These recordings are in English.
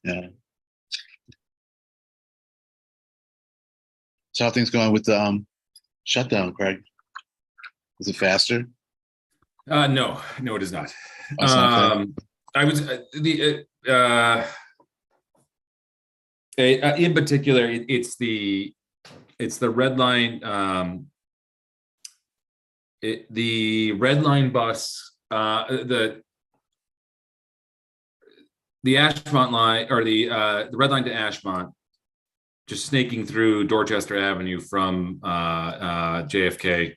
Yeah. So how things going with the shutdown, Craig? Is it faster? No, it is not. Oh, it's not fair? I was in particular, it's the red line. The red line bus, the Ashmont line, or the red line to Ashmont, just snaking through Dorchester Avenue from JFK.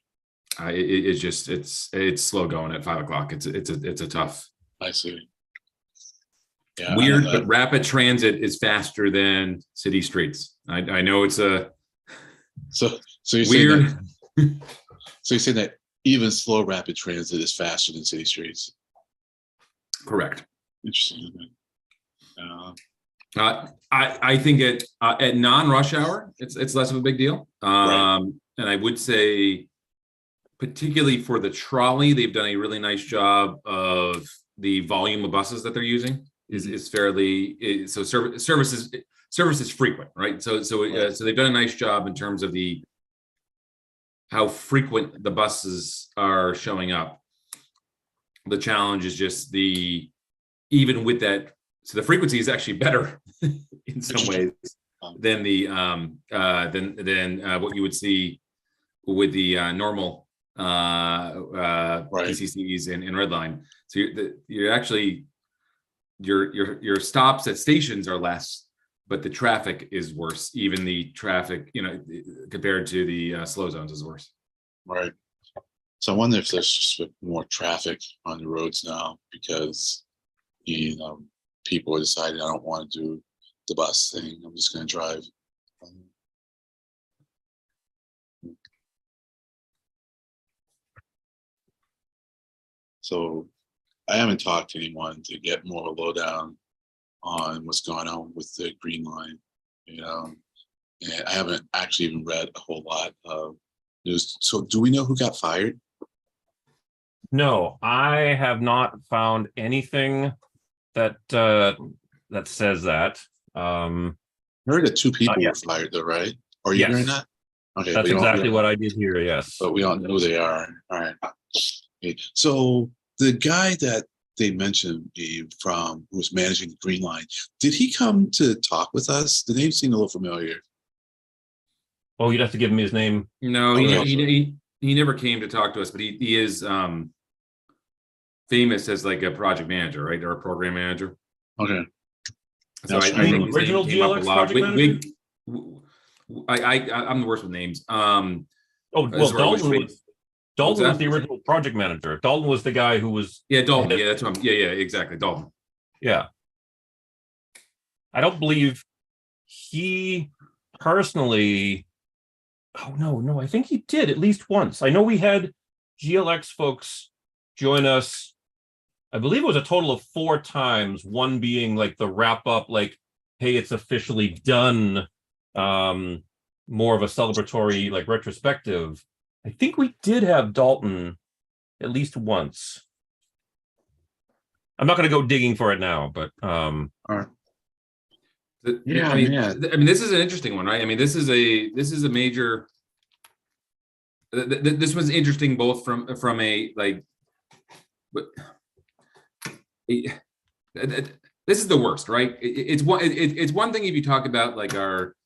It's slow going at 5 o'clock. It's a tough. I see. Yeah, Weird, but rapid transit is faster than city streets. I know it's a so you're weird. Saying that, so you're saying that even slow rapid transit is faster than city streets? Correct. Interesting. I think at non-rush hour, it's less of a big deal. Right. And I would say, particularly for the trolley, they've done a really nice job of the volume of buses that they're using is fairly so service is frequent, right? So they've done a nice job in terms of how frequent the buses are showing up. The challenge is just even with that. So the frequency is actually better in some ways than what you would see with the normal PCCs in Redline. So you're actually your stops at stations are less, but the traffic is worse. Even the traffic, compared to the slow zones, is worse. Right. So I wonder if there's just more traffic on the roads now because people are deciding I don't want to do the bus thing. I'm just going to drive. So I haven't talked to anyone to get more of a lowdown on what's going on with the Green Line, and I haven't actually even read a whole lot of news. So do we know who got fired? No, I have not found anything that says that. I heard that 2 people were fired, though, right? Are you hearing that? Okay, that's exactly what I did hear. Yes, but we don't know who they are. All right. Okay. So the guy that they mentioned who was managing the Green Line, did he come to talk with us? The name seemed a little familiar. Oh, you'd have to give me his name. No, he never came to talk to us, but he is famous as like a project manager, right, or a program manager. Okay. So I think his name came up a lot. I'm the worst with names. Dalton was the original project manager. Dalton was the guy who was. Yeah, Dalton. Yeah, that's what I'm. Yeah, exactly, Dalton. Yeah. I don't believe he personally. Oh no, I think he did at least once. I know we had GLX folks join us. I believe it was a total of 4 times, one being like the wrap up, like, hey, it's officially done, more of a celebratory, like, retrospective. I think we did have Dalton at least once. I'm not going to go digging for it now, but all right. I mean, this is an interesting one, right? I mean, this is a major. This was interesting both from a like, but this is the worst, right? It's one thing if you talk about like our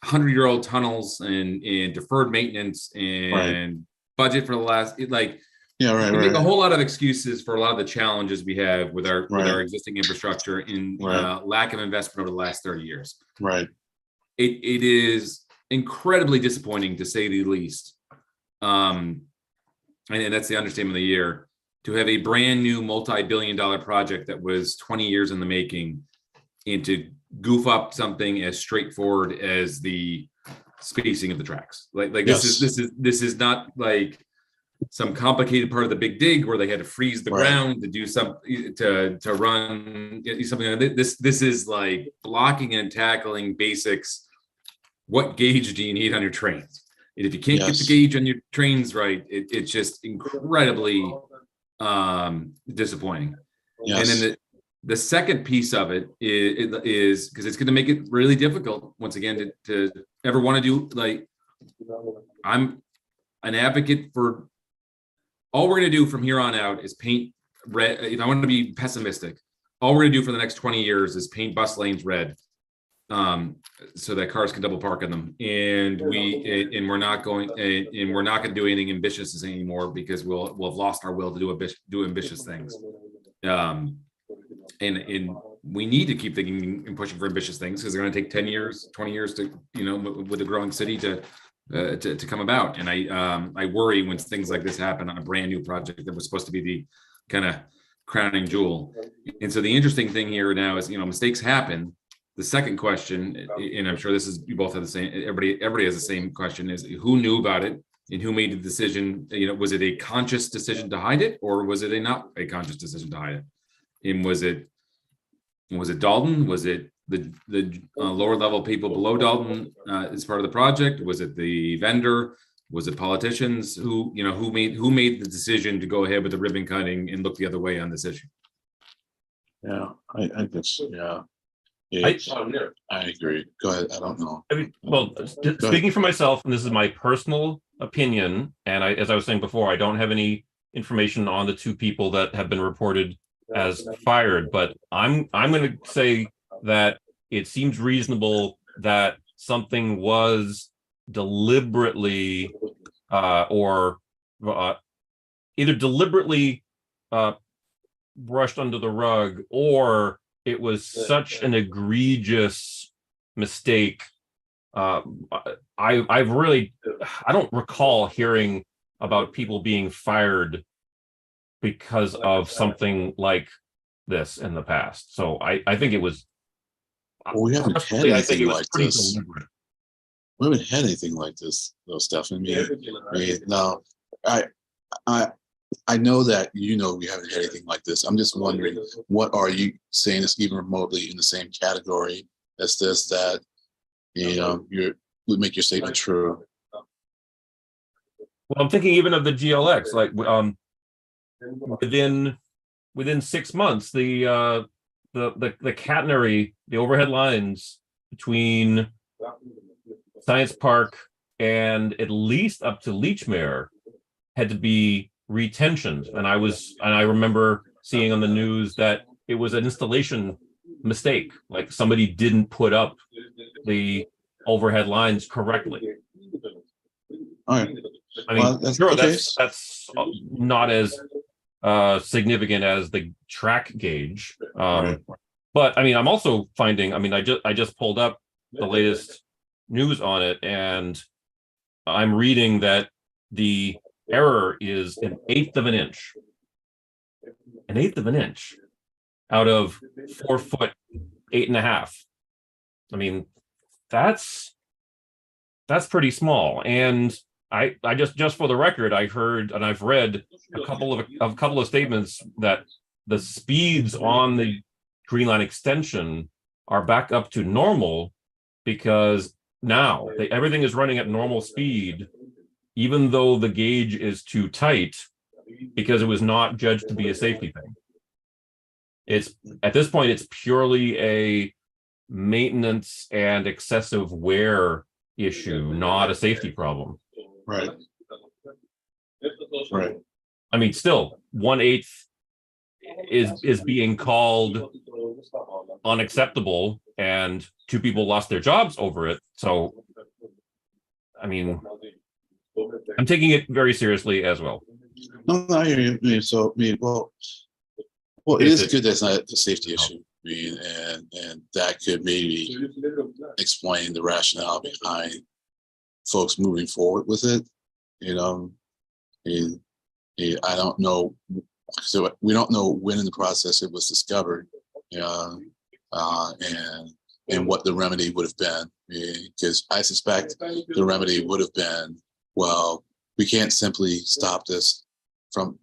100-year-old tunnels and deferred maintenance and budget for the last we make a whole lot of excuses for a lot of the challenges we have with our existing infrastructure in lack of investment over the last 30 years. Right. It is incredibly disappointing, to say the least. And that's the understatement of the year, to have a brand new multi-billion-dollar project that was 20 years in the making, and to goof up something as straightforward as the spacing of the tracks. This is not like some complicated part of the big dig where they had to freeze the ground to do something to run something like this. This is like blocking and tackling basics. What gauge do you need on your trains? And if you can't get the gauge on your trains right, it's just incredibly disappointing. Yes. And then The second piece of it is because it's going to make it really difficult once again to ever want to do, like, I'm an advocate for all we're going to do from here on out is paint red. If I want to be pessimistic, all we're going to do for the next 20 years is paint bus lanes red, so that cars can double park in them. And we're not going to do anything ambitious anymore, because we'll have lost our will to do ambitious things. And we need to keep thinking and pushing for ambitious things, because they're going to take 10 years, 20 years to, with a growing city to come about. And I worry when things like this happen on a brand new project that was supposed to be the kind of crowning jewel. And so the interesting thing here now is, mistakes happen. The second question, and I'm sure this is, you both have the same, everybody has the same question, is who knew about it and who made the decision? Was it a conscious decision to hide it, or was it not a conscious decision to hide it? And was it Dalton? Was it the lower level people below Dalton as part of the project? Was it the vendor? Was it politicians who made the decision to go ahead with the ribbon cutting and look the other way on this issue? Yeah, I guess, yeah. I agree. Go ahead. I don't know. Speaking for myself, and this is my personal opinion, and as I was saying before, I don't have any information on the two people that have been reported as fired, but I'm going to say that it seems reasonable that something was deliberately or either deliberately brushed under the rug, or it was such an egregious mistake. I don't recall hearing about people being fired because of something like this in the past. So I think it was. Well, we haven't had anything like this. Deliberate. We haven't had anything like this, though, Stephanie. No, I know that we haven't had anything like this. I'm just wondering, what are you saying is even remotely in the same category as this, that would make your statement true? Well, I'm thinking even of the GLX, like within 6 months, the catenary, the overhead lines between Science Park and at least up to Leechmere had to be retensioned. And I remember seeing on the news that it was an installation mistake, like somebody didn't put up the overhead lines correctly. All right. I mean, that's sure, that's not as significant as the track gauge. Right. But I mean, I'm also finding, I just pulled up the latest news on it, and I'm reading that the error is 1/8 of an inch. 1/8 of an inch out of 4 foot 8.5. I mean, that's pretty small. And I just for the record, I heard and I've read a couple of statements that the speeds on the Green Line extension are back up to normal, because now everything is running at normal speed, even though the gauge is too tight, because it was not judged to be a safety thing. It's at this point, it's purely a maintenance and excessive wear issue, not a safety problem. Right. Right. I mean, still 1/8 is being called unacceptable, and 2 people lost their jobs over it. So, I mean, I'm taking it very seriously as well. No, I hear you. So, well, it is good that's not a safety issue. And that could maybe explain the rationale behind folks moving forward with it. I don't know. So we don't know when in the process it was discovered, and what the remedy would have been. Because I suspect the remedy would have been, well, we can't simply stop this from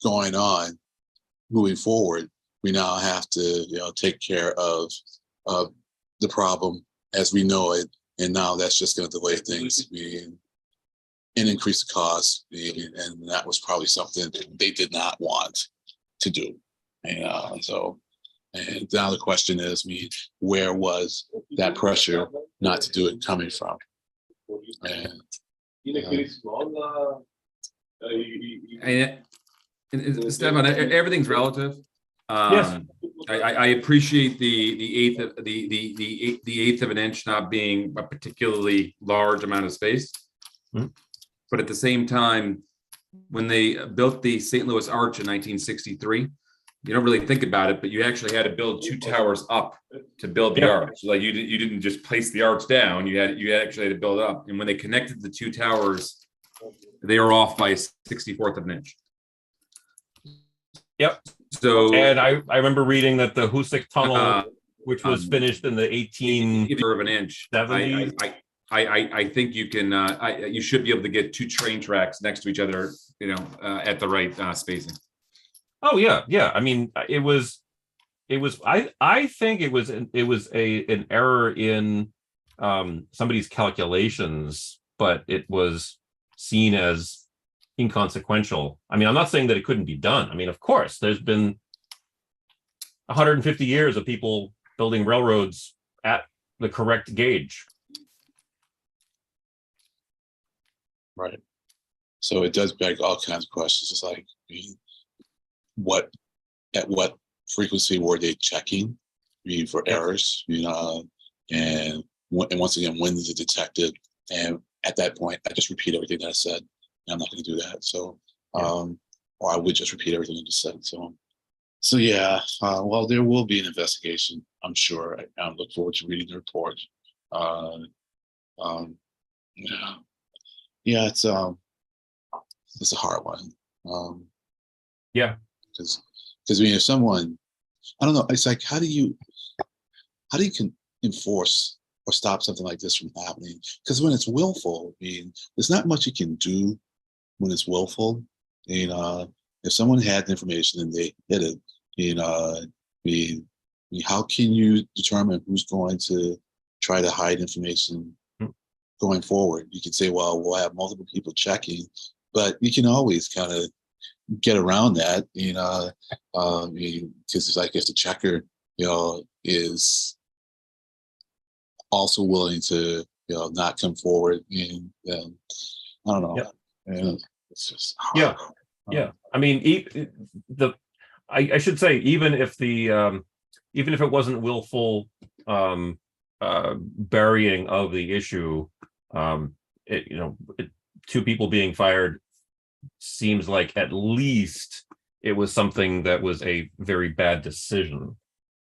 going on moving forward. We now have to, take care of the problem as we know it, and now that's just going to delay things and increase the cost. And that was probably something that they did not want to do. So And now the question is, where was that pressure not to do it coming from? And and Stefan, everything's relative. Yes. I appreciate the eighth of an inch not being a particularly large amount of space, but at the same time, when they built the St. Louis Arch in 1963, you don't really think about it, but you actually had to build 2 towers up to build the arch. So like you didn't just place the arch down; you actually had to build it up. And when they connected the 2 towers, they were off by a 64th of an inch. Yep. So, and I remember reading that the Hoosick Tunnel, which was finished in the 18 of an inch. 70s. I think you can. You should be able to get 2 train tracks next to each other, at the right spacing. Oh yeah, yeah. I mean, it was. I think it was an error in somebody's calculations, but it was seen as inconsequential. I mean, I'm not saying that it couldn't be done. I mean, of course, there's been 150 years of people building railroads at the correct gauge. right. So it does beg all kinds of questions. It's like, at what frequency were they checking for errors? And once again, when is it detected? And at that point, I just repeat everything that I said. And I'm not going to do that. So, or I would just repeat everything I just said. So yeah. Well, there will be an investigation, I'm sure. I look forward to reading the report. Yeah, it's a hard one. Yeah. Because if someone, I don't know, it's like, how do you enforce or stop something like this from happening? Because when it's willful, there's not much you can do when it's willful. If someone had the information and they hid it, how can you determine who's going to try to hide information going forward? You can say, well, we'll have multiple people checking, but you can always kind of get around that, because it's like if the checker, is also willing to, not come forward, and then I don't know. Yep. And it's just hard. Yeah. I mean, I should say, even if it wasn't willful burying of the issue, 2 people being fired seems like at least it was something that was a very bad decision.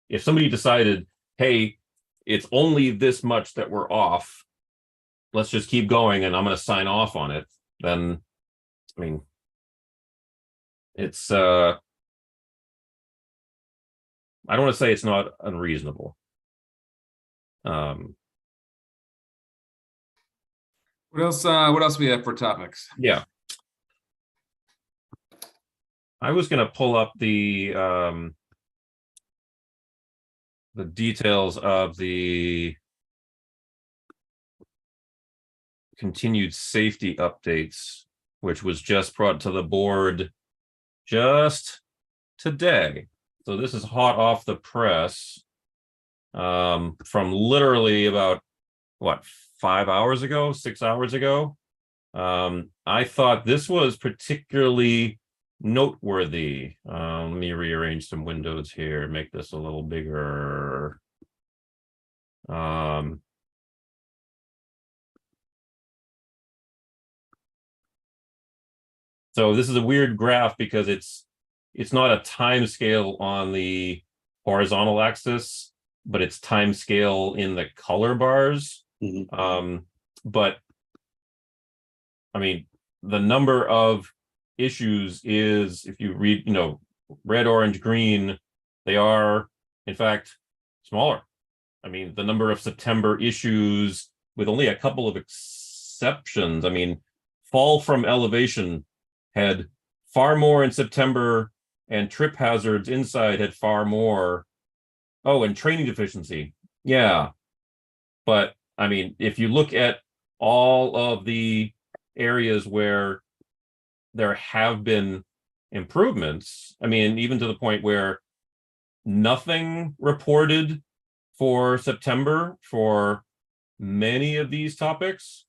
If somebody decided, hey, it's only this much that we're off, let's just keep going and I'm going to sign off on it, then, I mean, it's I don't want to say it's not unreasonable. What else we have for topics? Yeah. I was going to pull up the details of the continued safety updates, which was just brought to the board just today. So this is hot off the press from literally about 5 hours ago, 6 hours ago. I thought this was particularly noteworthy. Let me rearrange some windows here, make this a little bigger. So this is a weird graph because it's not a time scale on the horizontal axis, but it's time scale in the color bars. But I mean, the number of issues is, if you read, red, orange, green, they are in fact smaller. I mean, the number of September issues, with only a couple of exceptions. I mean, fall from elevation had far more in September, and trip hazards inside had far more. Oh, and training deficiency. Yeah. But I mean, if you look at all of the areas where there have been improvements, I mean, even to the point where nothing reported for September for many of these topics,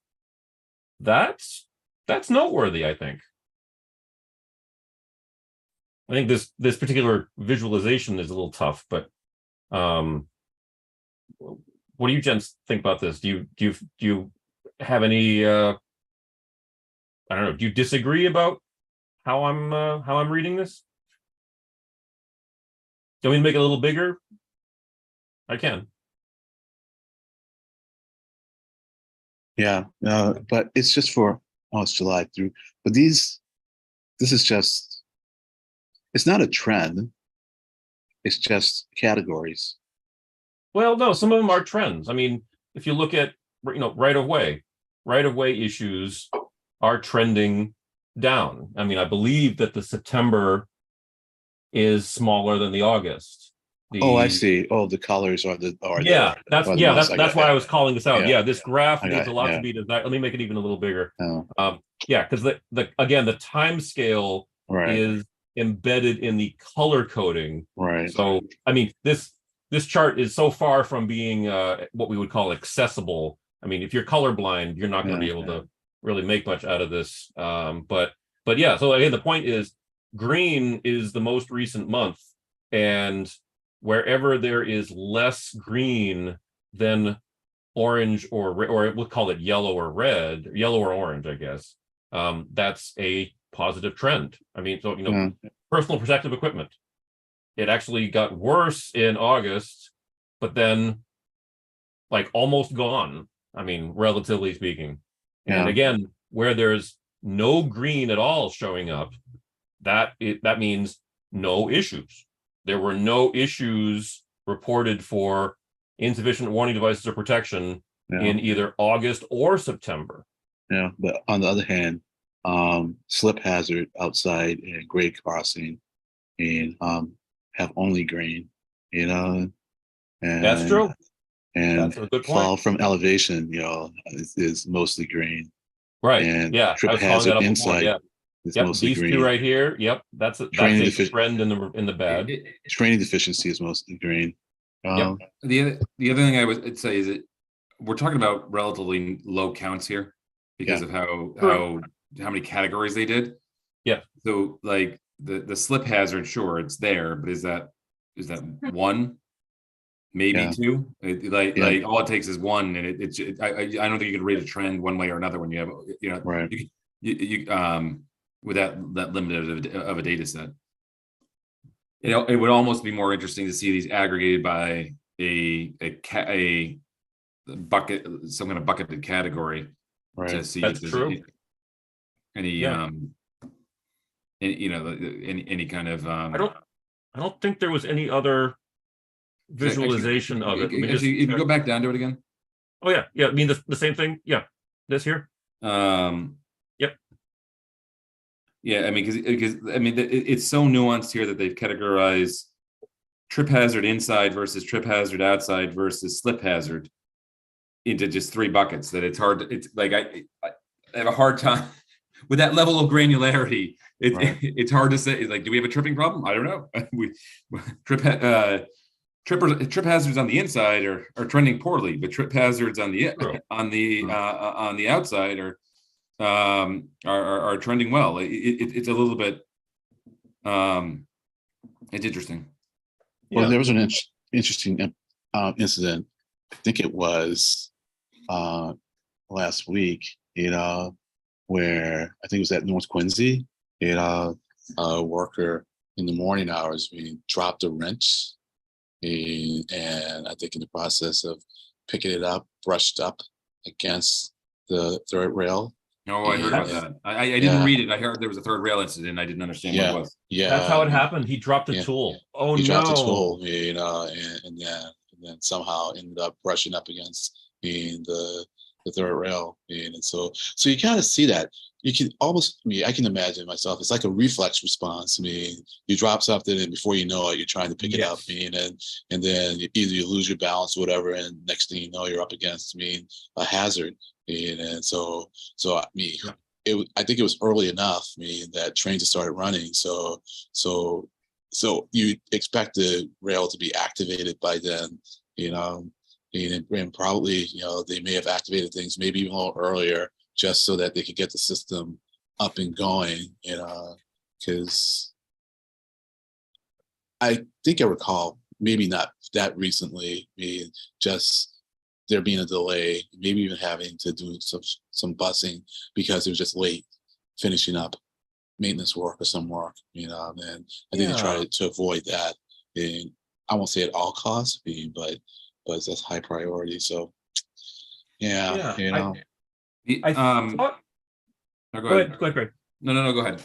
that's noteworthy, I think. I think this particular visualization is a little tough, but what do you gents think about this? Do you have any I don't know, do you disagree about how I'm reading this? Do you want me to make it a little bigger? I can. Yeah, but it's just for, oh, it's July through, but this is just, it's not a trend. It's just categories. Well, no, some of them are trends. I mean, if you look at, right of way issues are trending down. I mean, I believe that the September is smaller than the August. Oh, I see. Oh, the colors are that's why I was calling this out. Yeah, this graph needs a lot to be designed. Let me make it even a little bigger. Oh. Because the time scale is embedded in the color coding. Right. So I mean, this chart is so far from being what we would call accessible. I mean, if you're colorblind, you're not going to be able to really make much out of this. But yeah, so again, the point is green is the most recent month, and wherever there is less green than orange or we'll call it yellow or red, yellow or orange, I guess, that's a positive trend. I mean, so, personal protective equipment, it actually got worse in August, but then like almost gone. I mean, relatively speaking. And again, where there's no green at all showing up, that means no issues. There were no issues reported for insufficient warning devices or protection in either August or September. Yeah, but on the other hand, slip hazard outside and grade crossing and have only green, and that's true. And that's a good point. Fall from elevation, is mostly green. Right. And I trip was calling that hazard out inside. Before. It's mostly these green. two right here. Yep, that's a trend in the bad. Training deficiency is mostly green. The other thing I would say is that we're talking about relatively low counts here because of how many categories they did. Yeah. So like the slip hazard, sure, it's there, but is that one, maybe two? Like all it takes is one, and I don't think you can read a trend one way or another when you have right. you with that limited of a data set. It would almost be more interesting to see these aggregated by a bucket, some kind of bucketed category, to see That's if true. any any kind of I don't think there was any other visualization of it. If you go back down to it again. Oh yeah. I mean the same thing. Yeah, this here. Yep. Yeah, I mean, because it's so nuanced here that they've categorized trip hazard inside versus trip hazard outside versus slip hazard into just three buckets that it's hard. It's like I have a hard time with that level of granularity. It's hard to say. Like, do we have a tripping problem? I don't know. Trip hazards on the inside are trending poorly, but trip hazards on the outside are trending well. It's a little bit it's interesting. Well, there was an interesting incident. I think it was last week, where I think it was at North Quincy, a worker in the morning hours dropped a wrench, and I think in the process of picking it up, brushed up against the third rail. No, I heard about that. I didn't read it. I heard there was a third rail incident. I didn't understand what it was. Yeah, that's how it happened. He dropped a tool. Oh, he dropped a tool, and then somehow ended up brushing up against the third rail, and so you kind of see that. You can almost, I can imagine myself. It's like a reflex response. You drop something, and before you know it, you're trying to pick it up. And then either you lose your balance, or whatever, and next thing you know, you're up against a hazard. And so I think it was early enough, that trains had started running. So so you expect the rail to be activated by then, and probably, they may have activated things maybe even a little earlier just so that they could get the system up and going, because I think I recall, maybe not that recently, just there being a delay, maybe even having to do some busing because it was just late finishing up maintenance work or some work, and I think they try to avoid that. And I won't say at all costs, but that's high priority. So yeah, I thought. No, Go ahead, Greg. No, go ahead.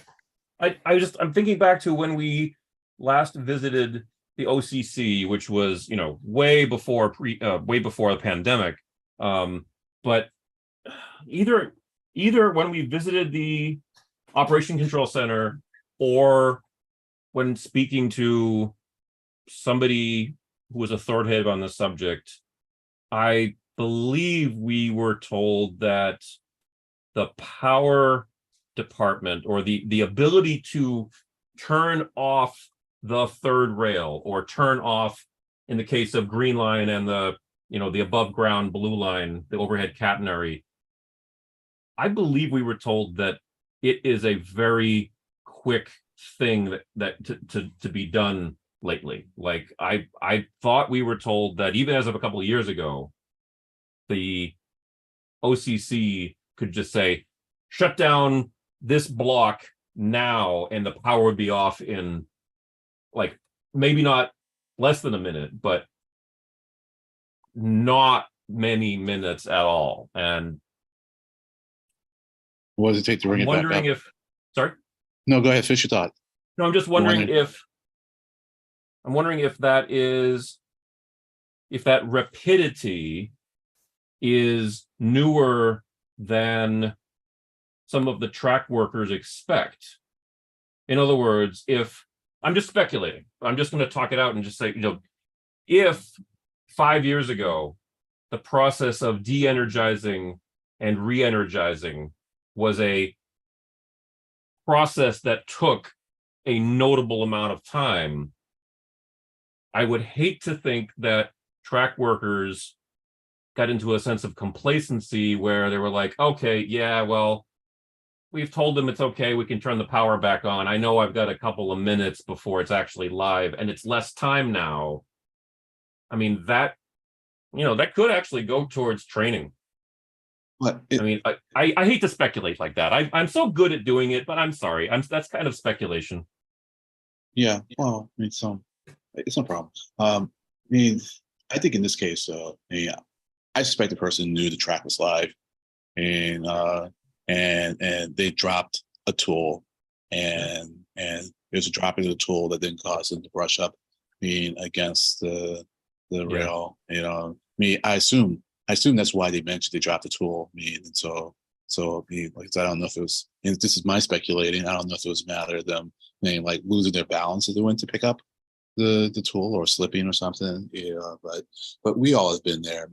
I'm thinking back to when we last visited the OCC, which was, way before the pandemic. But either when we visited the Operation Control Center or when speaking to somebody who was authoritative on the subject, I believe we were told that the power department, or the ability to turn off the third rail, or turn off, in the case of Green Line and the above ground Blue Line, the overhead catenary, I believe we were told that it is a very quick thing that to be done lately. Like I thought we were told that even as of a couple of years ago, the OCC could just say, shut down this block now, and the power would be off in, like, maybe not less than a minute, but not many minutes at all. And what does it take to bring I'm it back wondering up? sorry? No, go ahead, finish your thought. No, I'm just wondering if that rapidity is newer than some of the track workers expect. In other words, if I'm just speculating, I'm just going to talk it out and just say, if 5 years ago, the process of de-energizing and re-energizing was a process that took a notable amount of time, I would hate to think that track workers got into a sense of complacency where they were like, okay, yeah, well, we've told them it's okay, we can turn the power back on. I know I've got a couple of minutes before it's actually live, and it's less time now. I mean, that could actually go towards training. I hate to speculate like that. I'm so good at doing it, but I'm sorry. That's kind of speculation. Yeah, well, it's no problem. I think in this case, I suspect the person knew the track was live, and they dropped a tool, and there's a dropping of the tool that then caused them to brush up, against the rail. I assume that's why they mentioned they dropped the tool. And so like I don't know if it was, and this is my speculating, I don't know if it was a matter of them like losing their balance as they went to pick up the tool, or slipping or something. But we all have been there.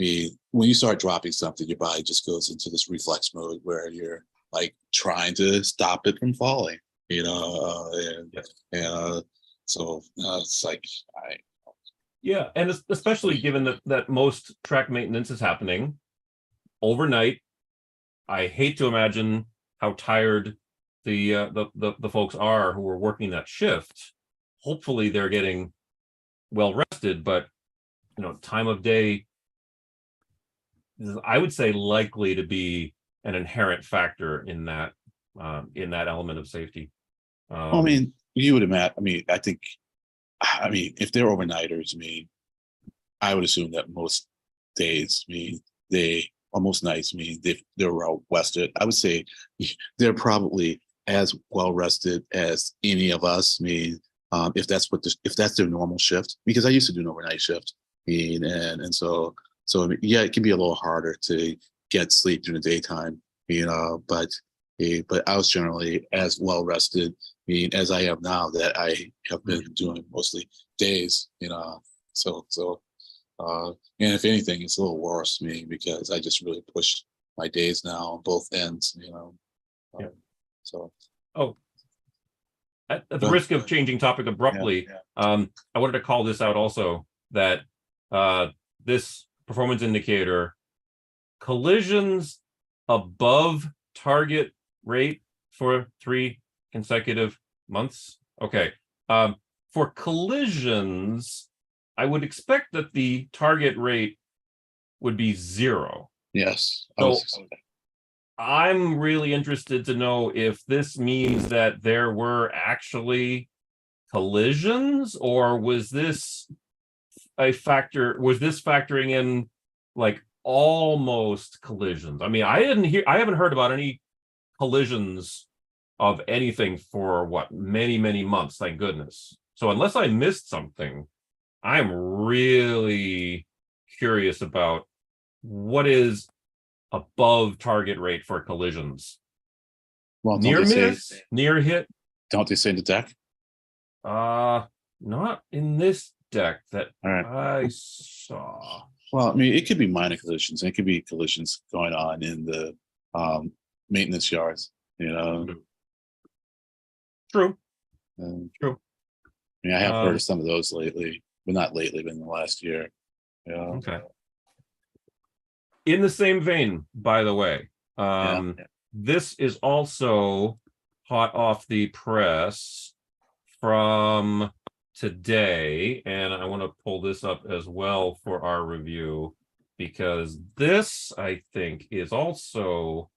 When you start dropping something, your body just goes into this reflex mode where you're like trying to stop it from falling. So it's like Yeah, and especially given that most track maintenance is happening overnight. I hate to imagine how tired the folks are who are working that shift. Hopefully they're getting well rested, but time of day is, I would say, likely to be an inherent factor in that element of safety. You would imagine. If they're overnighters, I would assume that most days, most nights, they're well rested. I would say they're probably as well rested as any of us. If that's their normal shift, because I used to do an overnight shift, and so yeah, it can be a little harder to get sleep during the daytime, but I was generally as well rested, as I am now that I have been doing mostly days, and if anything, it's a little worse for me because I just really push my days now on both ends, Yeah. So. Oh, at the risk of changing topic abruptly, I wanted to call this out also, that this performance indicator, collisions above target rate for 3 consecutive months. Okay. For collisions, I would expect that the target rate would be 0. Yes. So I'm really interested to know if this means that there were actually collisions, or was this factoring in like almost collisions? I mean, I haven't heard about any collisions of anything for many months, thank goodness. So unless I missed something, I'm really curious about what is above target rate for collisions. Well, Near miss, near hit. Don't they say in the deck? Not in this deck that All right. I saw. Well, I mean, it could be minor collisions. It could be collisions going on in the maintenance yards. You know. True. I True. mean, I have heard of some of those lately, but not lately, but in the last year. Yeah. Okay. In the same vein, by the way, this is also hot off the press from today, and I want to pull this up as well for our review, because this, I think, is also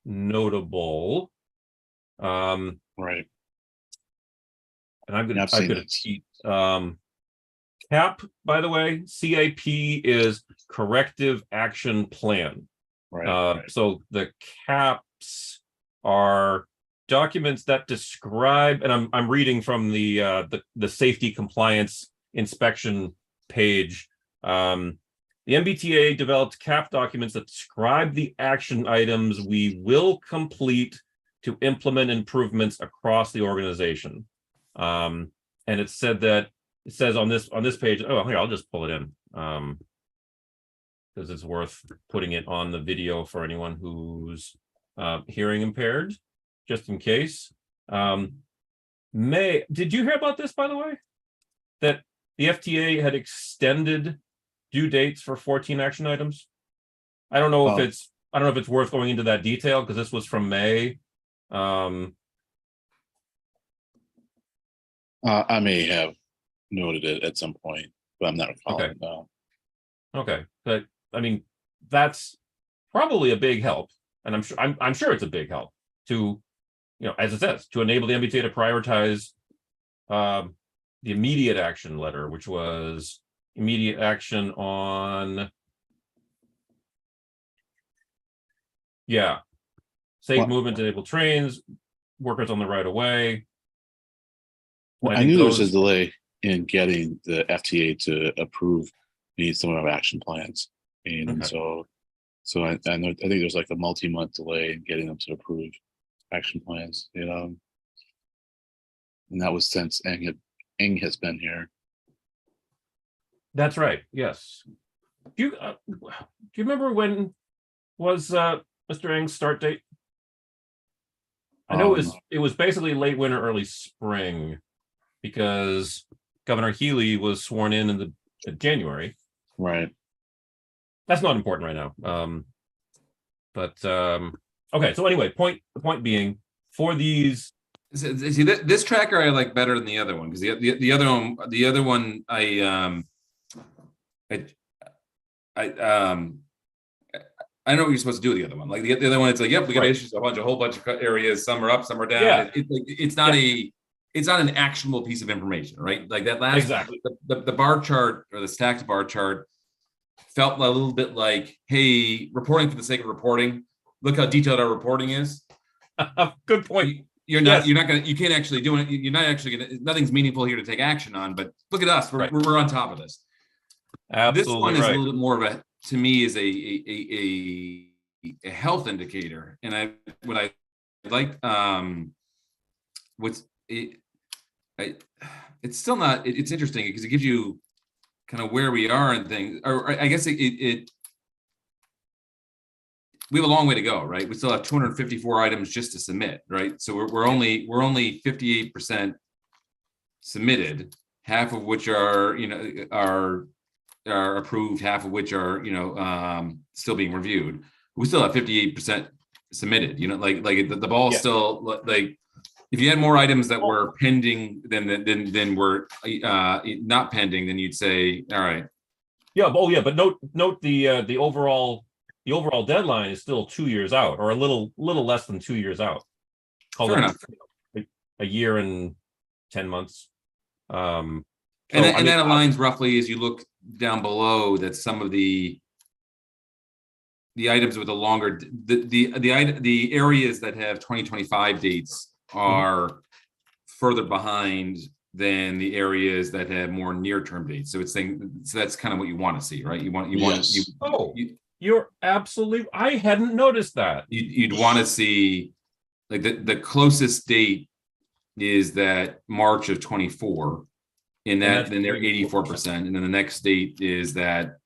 notable. Right. And I'm gonna cheat. CAP, by the way, CAP is Corrective Action Plan. Right. So the CAPs are documents that describe, and I'm reading from the safety compliance inspection page. The MBTA developed CAP documents that describe the action items we will complete to implement improvements across the organization. And it says on this page, oh, here, I'll just pull it in, because it's worth putting it on the video for anyone who's hearing impaired, just in case. Did you hear about this, by the way? That the FTA had extended due dates for 14 action items? I don't know if it's worth going into that detail, because this was from May. I may have noted it at some point, but I'm not recalling it now. Okay, but I mean, that's probably a big help, and I'm sure it's a big help to, as it says, to enable the MBTA to prioritize the immediate action letter, which was immediate action on safe movement to enable trains, workers on the right of way. Well, I knew there was a delay in getting the FTA to approve some of our action plans, and so I know, I think there's like a multi-month delay in getting them to approve action plans, and that was since Eng has been here. That's right. Yes. Do you remember when was Mr. Eng's start date? I know it was basically late winter, early spring, because Governor Healy was sworn in January. Right. That's not important right now. Okay. So anyway, the point being, for these. See, this tracker I like better than the other one, because the other one I know what you're supposed to do with the other one. Like the other one, it's like, yep, we got issues a whole bunch of areas. Some are up, some are down. Yeah. It's not an actionable piece of information, right? Like that last, exactly. The bar chart, or the stacked bar chart, felt a little bit like, hey, reporting for the sake of reporting. Look how detailed our reporting is. Good point. You can't actually do it. You're not actually gonna. Nothing's meaningful here to take action on. But look at us. We're on top of this. Absolutely. This one is a little bit more of to me, is a health indicator, and I like it's still not. It's interesting because it gives you kind of where we are and things. Or I guess we have a long way to go, right? We still have 254 items just to submit, right? So we're only 58% submitted, half of which are, are approved, half of which are, still being reviewed. We still have 58% submitted, like the ball's Yeah. still like, if you had more items that were pending than were not pending, then you'd say, all right. Yeah. Oh, yeah. But note the overall deadline is still 2 years out, or a little less than 2 years out. Fair enough. A year and 10 months. And that aligns roughly as you look down below, that some of the items with the longer, the areas that have 2025 dates are further behind than the areas that have more near-term dates. So that's kind of what you want to see, right? You're absolutely, I hadn't noticed that. You'd want to see, like, the closest date is that March of 24, and then they're 84%, and then the next date is that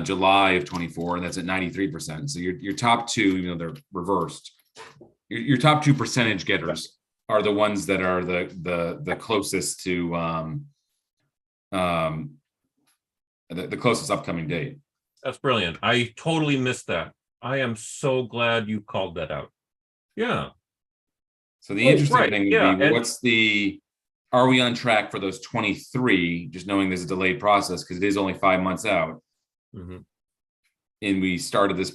July of 24, and that's at 93%. So your top two, they're reversed. Your top two percentage getters are the ones that are the closest to the closest upcoming date. That's brilliant. I totally missed that. I am so glad you called that out. Yeah. So the interesting thing would be, are we on track for those 23, just knowing there's a delayed process because it is only 5 months out. Mm-hmm. And we started this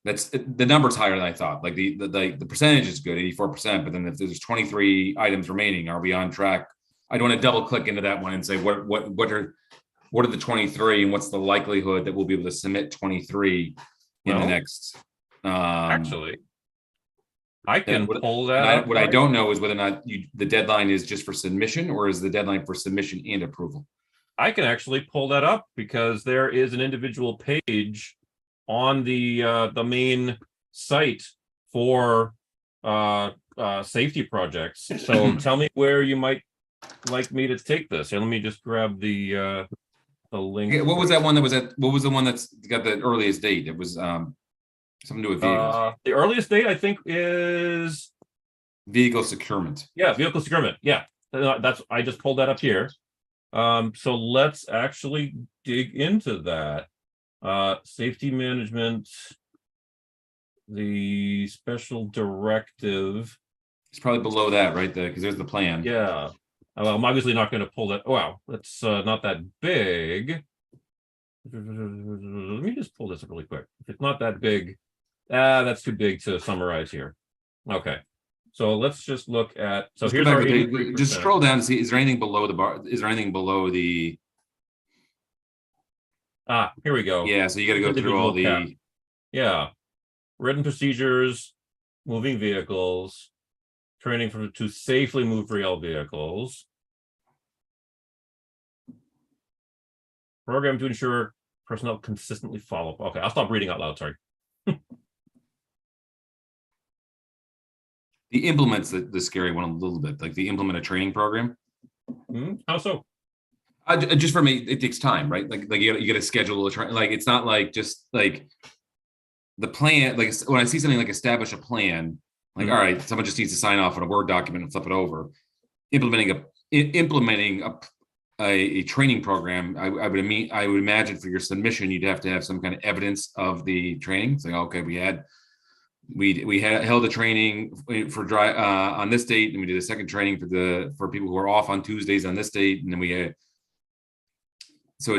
that's the number's higher than I thought. Like the percentage is good, 84%, but then if there's 23 items remaining, are we on track? I don't want to double click into that one and say what are the 23 and what's the likelihood that we'll be able to submit 23 in the next actually I can pull that up. What I don't know is whether or not the deadline is just for submission, or is the deadline for submission and approval. I can actually pull that up because there is an individual page on the main site for safety projects. So tell me where you might like me to take this. Here, let me just grab the link. What was that one that was what was the one that's got the earliest date? It was something to do with vehicles. The earliest date, I think, is vehicle securement. Yeah, vehicle securement. Yeah, I just pulled that up here. So let's actually dig into that. Safety management, the special directive. It's probably below that, right? Because there's the plan. Yeah. Well, I'm obviously not going to pull that. Wow, that's not that big. Let me just pull this up really quick. If it's not that big, that's too big to summarize here. Okay. So let's just look at, so here's our 83%. Just scroll down to see, is there anything below the bar? Is there anything below the? Here we go. Yeah, so you got to go through all the. Cap. Yeah. Written procedures, moving vehicles, training to safely move rail vehicles. Program to ensure personnel consistently follow. Okay, I'll stop reading out loud, sorry. The implements the scary one a little bit, like the implement a training program. How so? Just for me, it takes time, right? Like you got to schedule a train. Like it's not like just like the plan. Like when I see something like establish a plan, like all right, someone just needs to sign off on a Word document and flip it over. Implementing a training program, I would imagine for your submission, you'd have to have some kind of evidence of the training. Saying, okay, we held a training for on this date, and we did a second training for people who are off on Tuesdays on this date, and then we had. So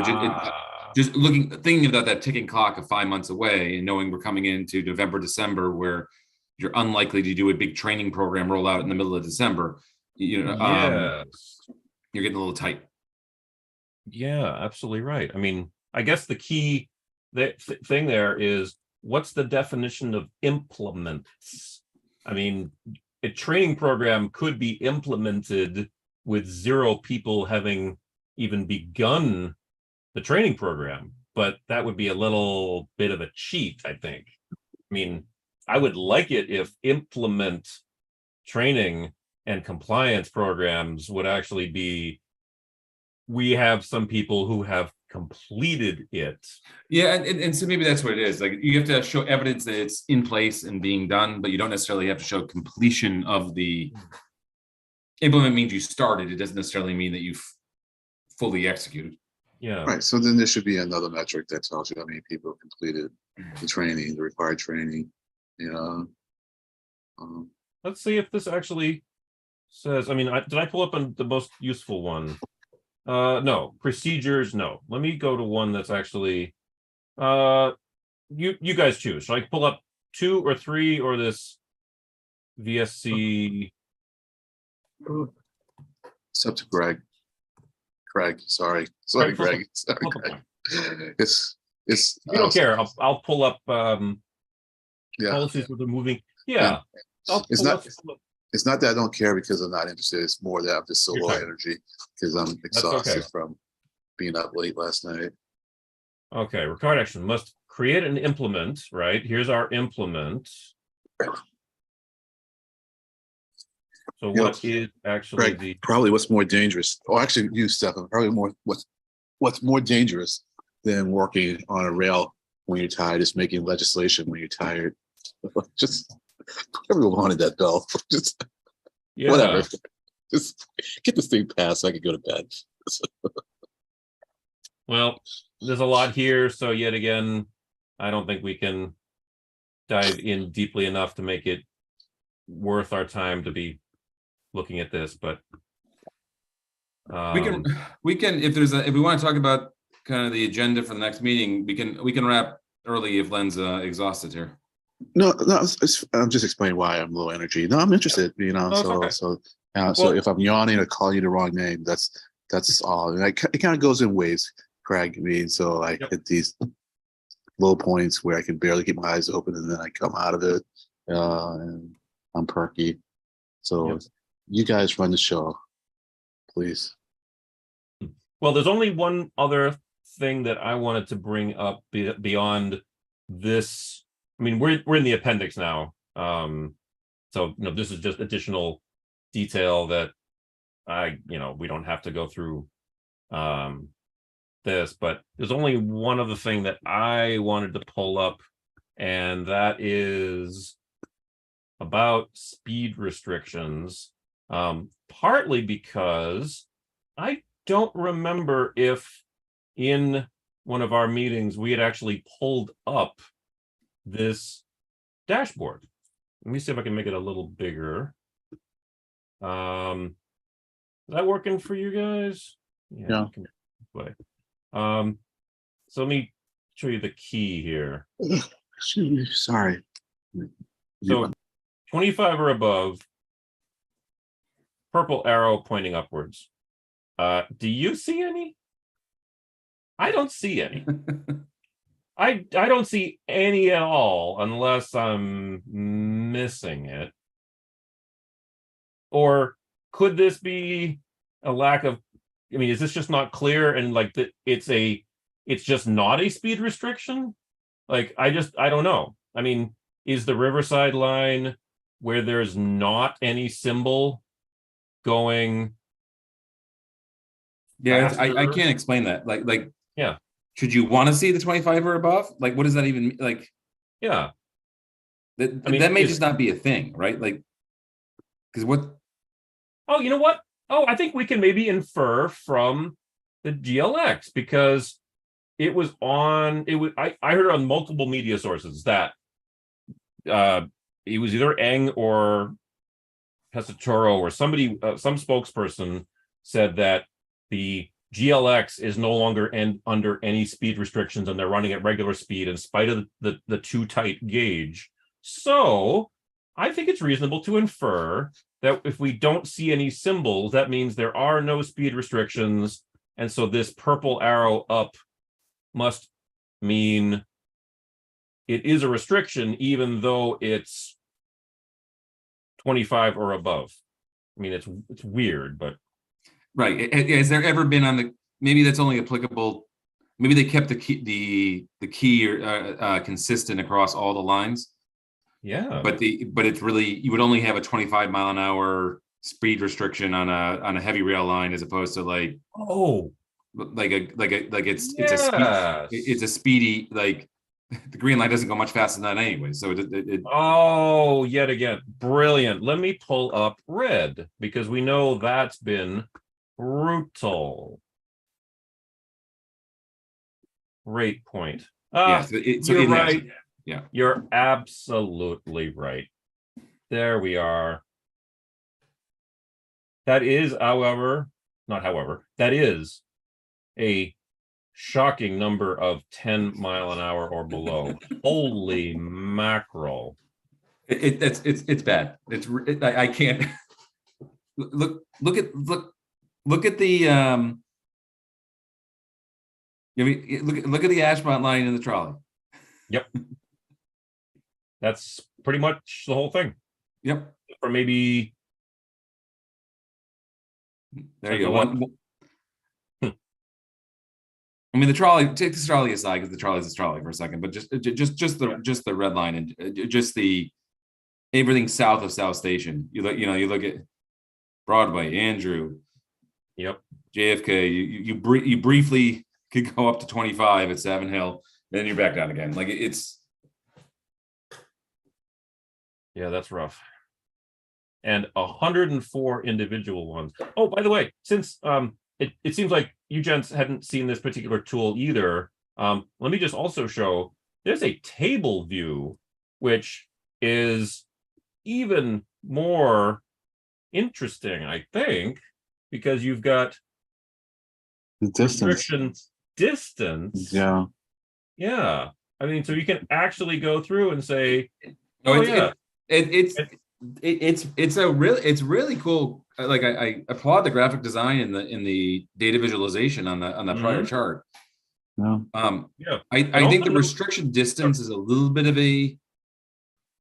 just thinking about that ticking clock of 5 months away, and knowing we're coming into November, December, where you're unlikely to do a big training program rollout in the middle of December. You're getting a little tight. Yeah, absolutely right. I mean, I guess the key thing there is, what's the definition of implements? I mean, a training program could be implemented with 0 people having even begun the training program, but that would be a little bit of a cheat, I think. I mean, I would like it if implement training and compliance programs would actually be, we have some people who have completed it. Yeah, and so maybe that's what it is. Like you have to show evidence that it's in place and being done, but you don't necessarily have to show completion of the implement. Means you started. It doesn't necessarily mean that you've fully executed. Yeah. Right. So then there should be another metric that tells you how many people completed the training, the required training. You know. Let's see if this actually says. I mean, did I pull up on the most useful one? No, procedures. No. Let me go to one that's actually. You guys choose. Should I pull up 2 or 3 or this VSC? It's up to Greg. Sorry, Greg, Greg. Sorry, flip a Greg. coin. It's. You don't care. I'll pull up Yeah. policies with the moving. Yeah. It's not. It's not that I don't care because I'm not interested. It's more that I'm just so You're low tired. energy because I'm exhausted okay. from being up late last night. Okay, required action must create and implement, right? Here's our implement. So what is actually Greg, the probably what's more dangerous, or actually you, Stefan, probably what's more dangerous than working on a rail when you're tired is making legislation when you're tired. Just everyone wanted that bill. Just whatever. Just get this thing passed so I can go to bed. Well, there's a lot here, so yet again, I don't think we can dive in deeply enough to make it worth our time to be looking at this, but We can if we want to talk about kind of the agenda for the next meeting, we can wrap early if Len's exhausted here. No, I'm just explaining why I'm low energy. No, I'm interested. You know, No, so Well- if I'm yawning or calling you the wrong name, that's all. And it kind of goes in waves, Craig. I mean, so I hit these low points where I can barely keep my eyes open, and then I come out of it, and I'm perky. So you guys run the show, please. Well, there's only one other thing that I wanted to bring up beyond this. I mean, we're in the appendix now, so this is just additional detail that we don't have to go through this, but there's only one other thing that I wanted to pull up, and that is about speed restrictions, partly because I don't remember if in one of our meetings we had actually pulled up this dashboard. Let me see if I can make it a little bigger. Is that working for you guys? Yeah. Play. So let me show you the key here. Excuse me, sorry. So 25 or above, purple arrow pointing upwards. Do you see any? I don't see any. I don't see any at all unless I'm missing it. Or could this be a lack of, I mean, is this just not clear and like it's just not a speed restriction? Like I don't know. I mean, is the Riverside line where there's not any symbol going? Yeah, I can't explain that. Like yeah. Should you want to see the 25 or above? Like, what does that even like? Yeah. That may just not be a thing, right? Like, because what? Oh, you know what? Oh, I think we can maybe infer from the GLX because it was on. It was. I heard it on multiple media sources that it was either Eng or Pesatoro or somebody, some spokesperson said that the GLX is no longer under any speed restrictions and they're running at regular speed in spite of the too tight gauge. So I think it's reasonable to infer that if we don't see any symbols, that means there are no speed restrictions. And so this purple arrow up must mean it is a restriction, even though it's 25 or above. I mean, it's weird, but right. Has there ever been on the? Maybe that's only applicable. Maybe they kept the key consistent across all the lines. Yeah. But it's really, you would only have a 25 mile an hour speed restriction on a heavy rail line as opposed to like. Oh, it's a speedy, like the green line doesn't go much faster than that anyway. So Oh, yet again, brilliant. Let me pull up red because we know that's been brutal. Great point. You're right. Yeah. You're absolutely right. There we are. That is, that is a shocking number of 10 mile an hour or below. Holy mackerel. It's bad. I can't look at the look at the asphalt line in the trolley. Yep. That's pretty much the whole thing. Yep. Or maybe there you go. I mean, the trolley. Take the trolley aside because the trolley's a trolley for a second, but just the red line and just the everything south of South Station. You look at Broadway, Andrew. Yep. JFK. You briefly could go up to 25 at Savin Hill, then you're back down again. Like it's. Yeah, that's rough. And 104 individual ones. Oh, by the way, since it seems like you gents hadn't seen this particular tool either, let me just also show there's a table view, which is even more interesting, I think, because you've got The distance. Yeah. Yeah. I mean, so you can actually go through and say, it's really cool. Like I applaud the graphic design in the data visualization on the prior chart. Yeah. I think the restriction distance is a little bit of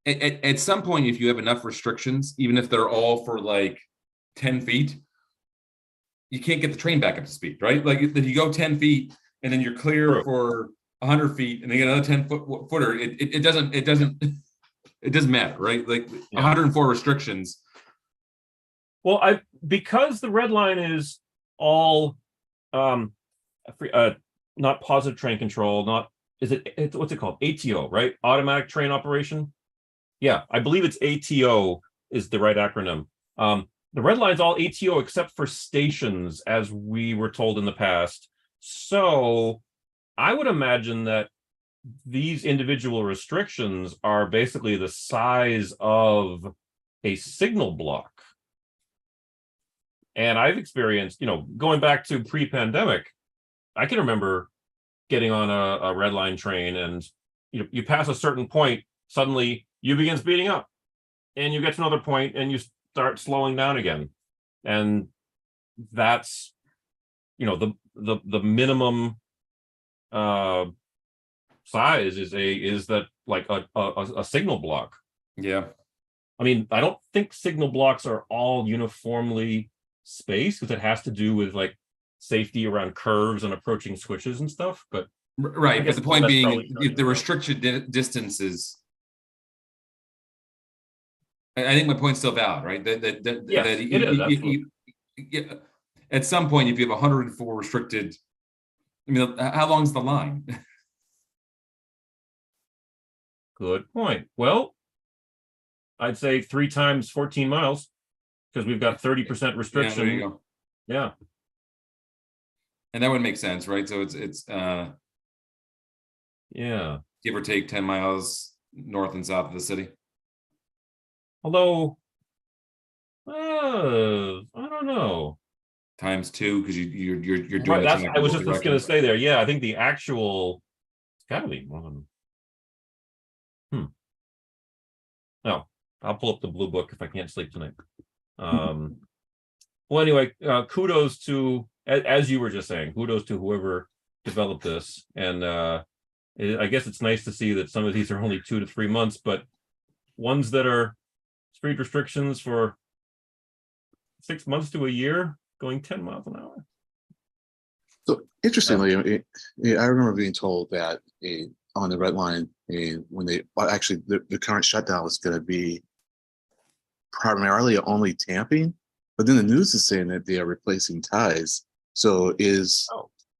at some point, if you have enough restrictions, even if they're all for like 10 feet, you can't get the train back up to speed, right? Like then you go 10 feet and then you're clear for 100 feet and then you get another 10 footer. It doesn't matter, right? Like 104 restrictions. Well, because the red line is all not positive train control, what's it called? ATO, right? Automatic train operation. Yeah, I believe it's ATO is the right acronym. The red line's all ATO except for stations, as we were told in the past. So I would imagine that these individual restrictions are basically the size of a signal block. And I've experienced, going back to pre-pandemic, I can remember getting on a red line train and you pass a certain point, suddenly you begin speeding up and you get to another point and you start slowing down again. And that's, the minimum size is that like a signal block. Yeah. I mean, I don't think signal blocks are all uniformly spaced because it has to do with like safety around curves and approaching switches and stuff. But right, but the point being, if the restriction distance is, I think my point's still valid, right? At some point, if you have 104 restricted, I mean, how long's the line? Good point. Well, I'd say 3 times 14 miles because we've got 30% restriction. Yeah, there you go. Yeah. And that would make sense, right? So it's give or take 10 miles north and south of the city. Although, I don't know. Times 2 because you're doing right, that's, I was just going to say there. Yeah, I think the actual it's got to be more than. No, I'll pull up the blue book if I can't sleep tonight. Well, anyway, kudos to, as you were just saying, kudos to whoever developed this. And I guess it's nice to see that some of these are only 2 to 3 months, but ones that are speed restrictions for 6 months to a year, going 10 miles an hour. So interestingly, I remember being told that on the red line, when the current shutdown was going to be primarily only tamping, but then the news is saying that they are replacing ties. So is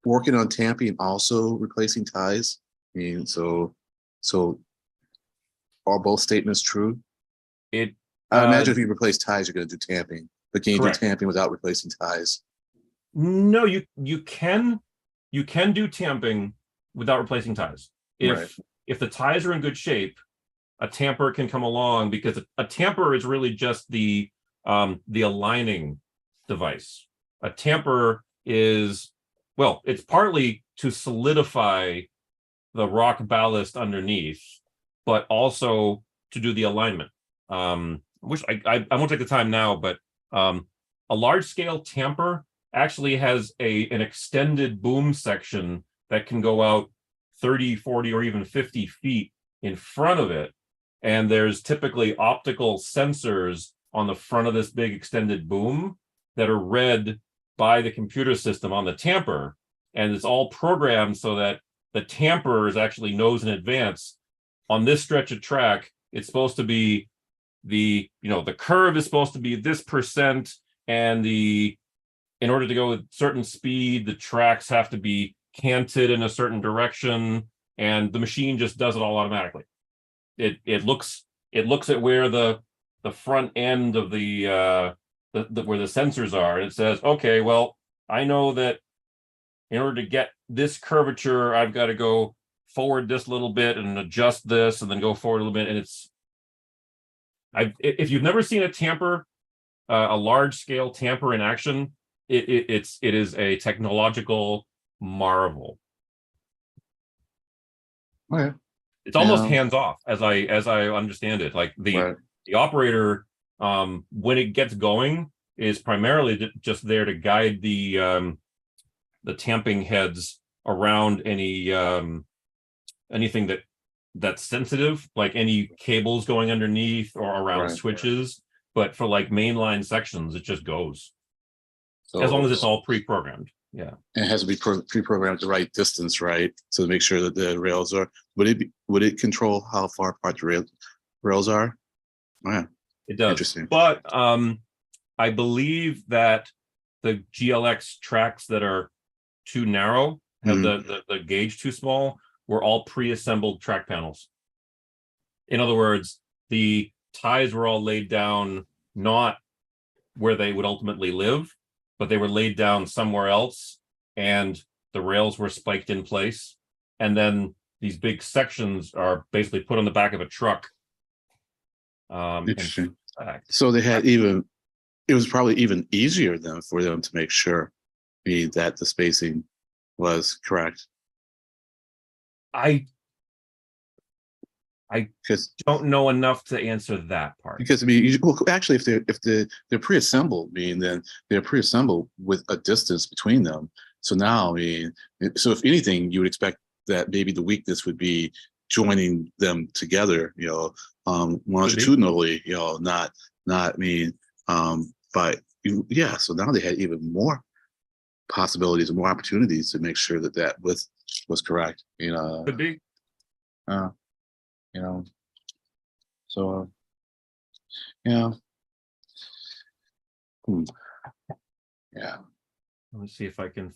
working on tamping also replacing ties? I mean, so are both statements true? It I imagine if you replace ties, you're going to do tamping, but can you correct. do tamping without replacing ties? No, you can do tamping without replacing ties. If the ties are in good shape, a tamper can come along, because a tamper is really just the aligning device. A tamper is, well, it's partly to solidify the rock ballast underneath, but also to do the alignment. I won't take the time now, but a large scale tamper actually has an extended boom section that can go out 30, 40, or even 50 feet in front of it. And there's typically optical sensors on the front of this big extended boom that are read by the computer system on the tamper. And it's all programmed so that the tamper actually knows in advance, on this stretch of track, it's supposed to be the curve is supposed to be this percent, and in order to go with certain speed, the tracks have to be canted in a certain direction, and the machine just does it all automatically. It looks at where the front end of the where the sensors are, and it says, okay, well, I know that in order to get this curvature, I've got to go forward this little bit and adjust this, and then go forward a little bit. And if you've never seen a tamper, a large scale tamper in action, it is a technological marvel. Okay. It's almost hands off, as I understand it. Like the operator, when it gets going, is primarily just there to guide the tamping heads around anything that's sensitive, like any cables going underneath or around switches. But for like mainline sections, it just goes. So, as long as it's all pre-programmed. Yeah. And it has to be pre-programmed at the right distance, right? So to make sure that the rails are, would it control how far apart the rails are? Oh, yeah. It does. Interesting. But I believe that the GLX tracks that are too narrow, have the gauge too small, were all pre-assembled track panels. In other words, the ties were all laid down not where they would ultimately live, but they were laid down somewhere else, and the rails were spiked in place. And then these big sections are basically put on the back of a truck. Interesting. So they had it was probably even easier for them to make sure that the spacing was correct. I don't know enough to answer that part. Because actually, if they're pre-assembled, then they're pre-assembled with a distance between them. So now, so if anything, you would expect that maybe the weakness would be joining them together, longitudinally, not. But yeah. So now they had even more possibilities and more opportunities to make sure that width was correct. Could be. So yeah. Yeah. Let me see if I can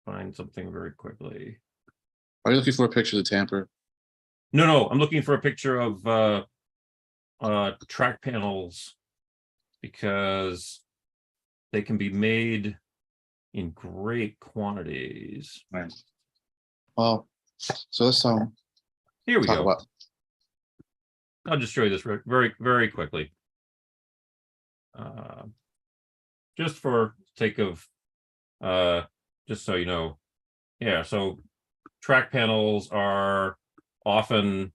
find something very quickly. Are you looking for a picture of the tamper? No, I'm looking for a picture of track panels, because they can be made in great quantities. Right. Well, so let's here we go. About... I'll just show you this very, very quickly. Just for sake of, just so you know. Yeah, so track panels are often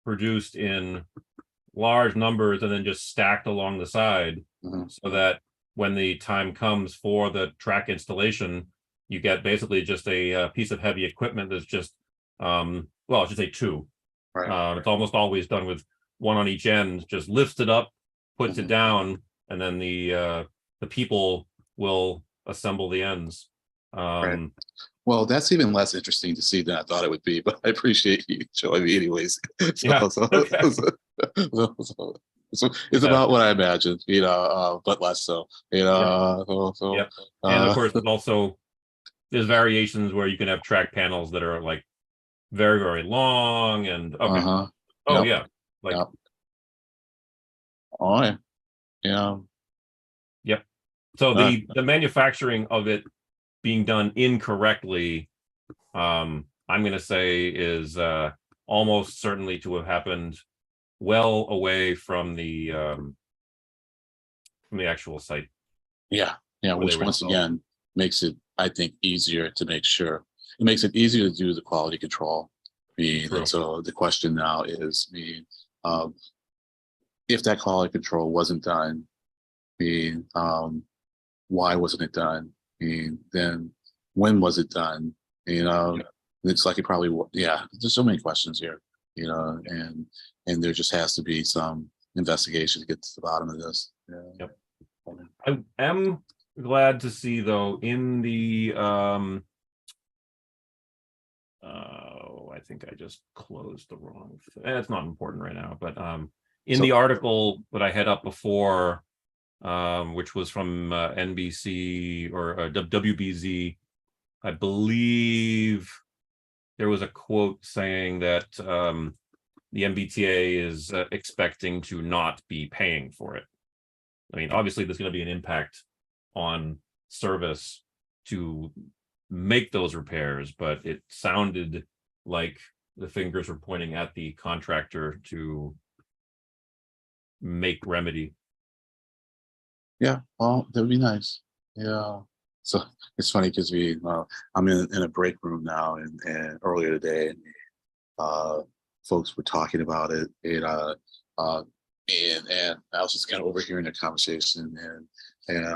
produced in large numbers and then just stacked along the side, so that when the time comes for the track installation, you get basically just a piece of heavy equipment that's just, well, I should say two. It's almost always done with one on each end, just lifts it up, puts it down, and then the people will assemble the ends. Well, that's even less interesting to see than I thought it would be, but I appreciate you showing me anyways. So it's about what I imagined, but less so, And of course, there's also there's variations where you can have track panels that are like very, very long and okay. Uh-huh. Oh Yep. yeah. Like, Yep. Oh, yeah. Yeah. yep. So Uh, the manufacturing of it being done incorrectly, I'm going to say is almost certainly to have happened well away from the actual site. yeah. Where they Which were once installed. again makes it, I think, easier to make sure. It makes it easier to do the quality control. True. And so the question now is, um, if that quality control wasn't done, why wasn't it done? Then when was it done? Yeah. It's like it probably, yeah, there's so many questions here, and there just has to be some investigation to get to the bottom of this. Yeah. Yep. I am glad to see though in the I think I just closed the wrong it's not important right now, but in the article that I had up before, which was from NBC or WBZ, I believe there was a quote saying that the MBTA is expecting to not be paying for it. I mean, obviously, there's going to be an impact on service to make those repairs, but it sounded like the fingers were pointing at the contractor to make remedy. Yeah, well, that would be nice. Yeah. So it's funny because I'm in a break room now, and earlier today, folks were talking about it, and I was just kind of overhearing the conversation, and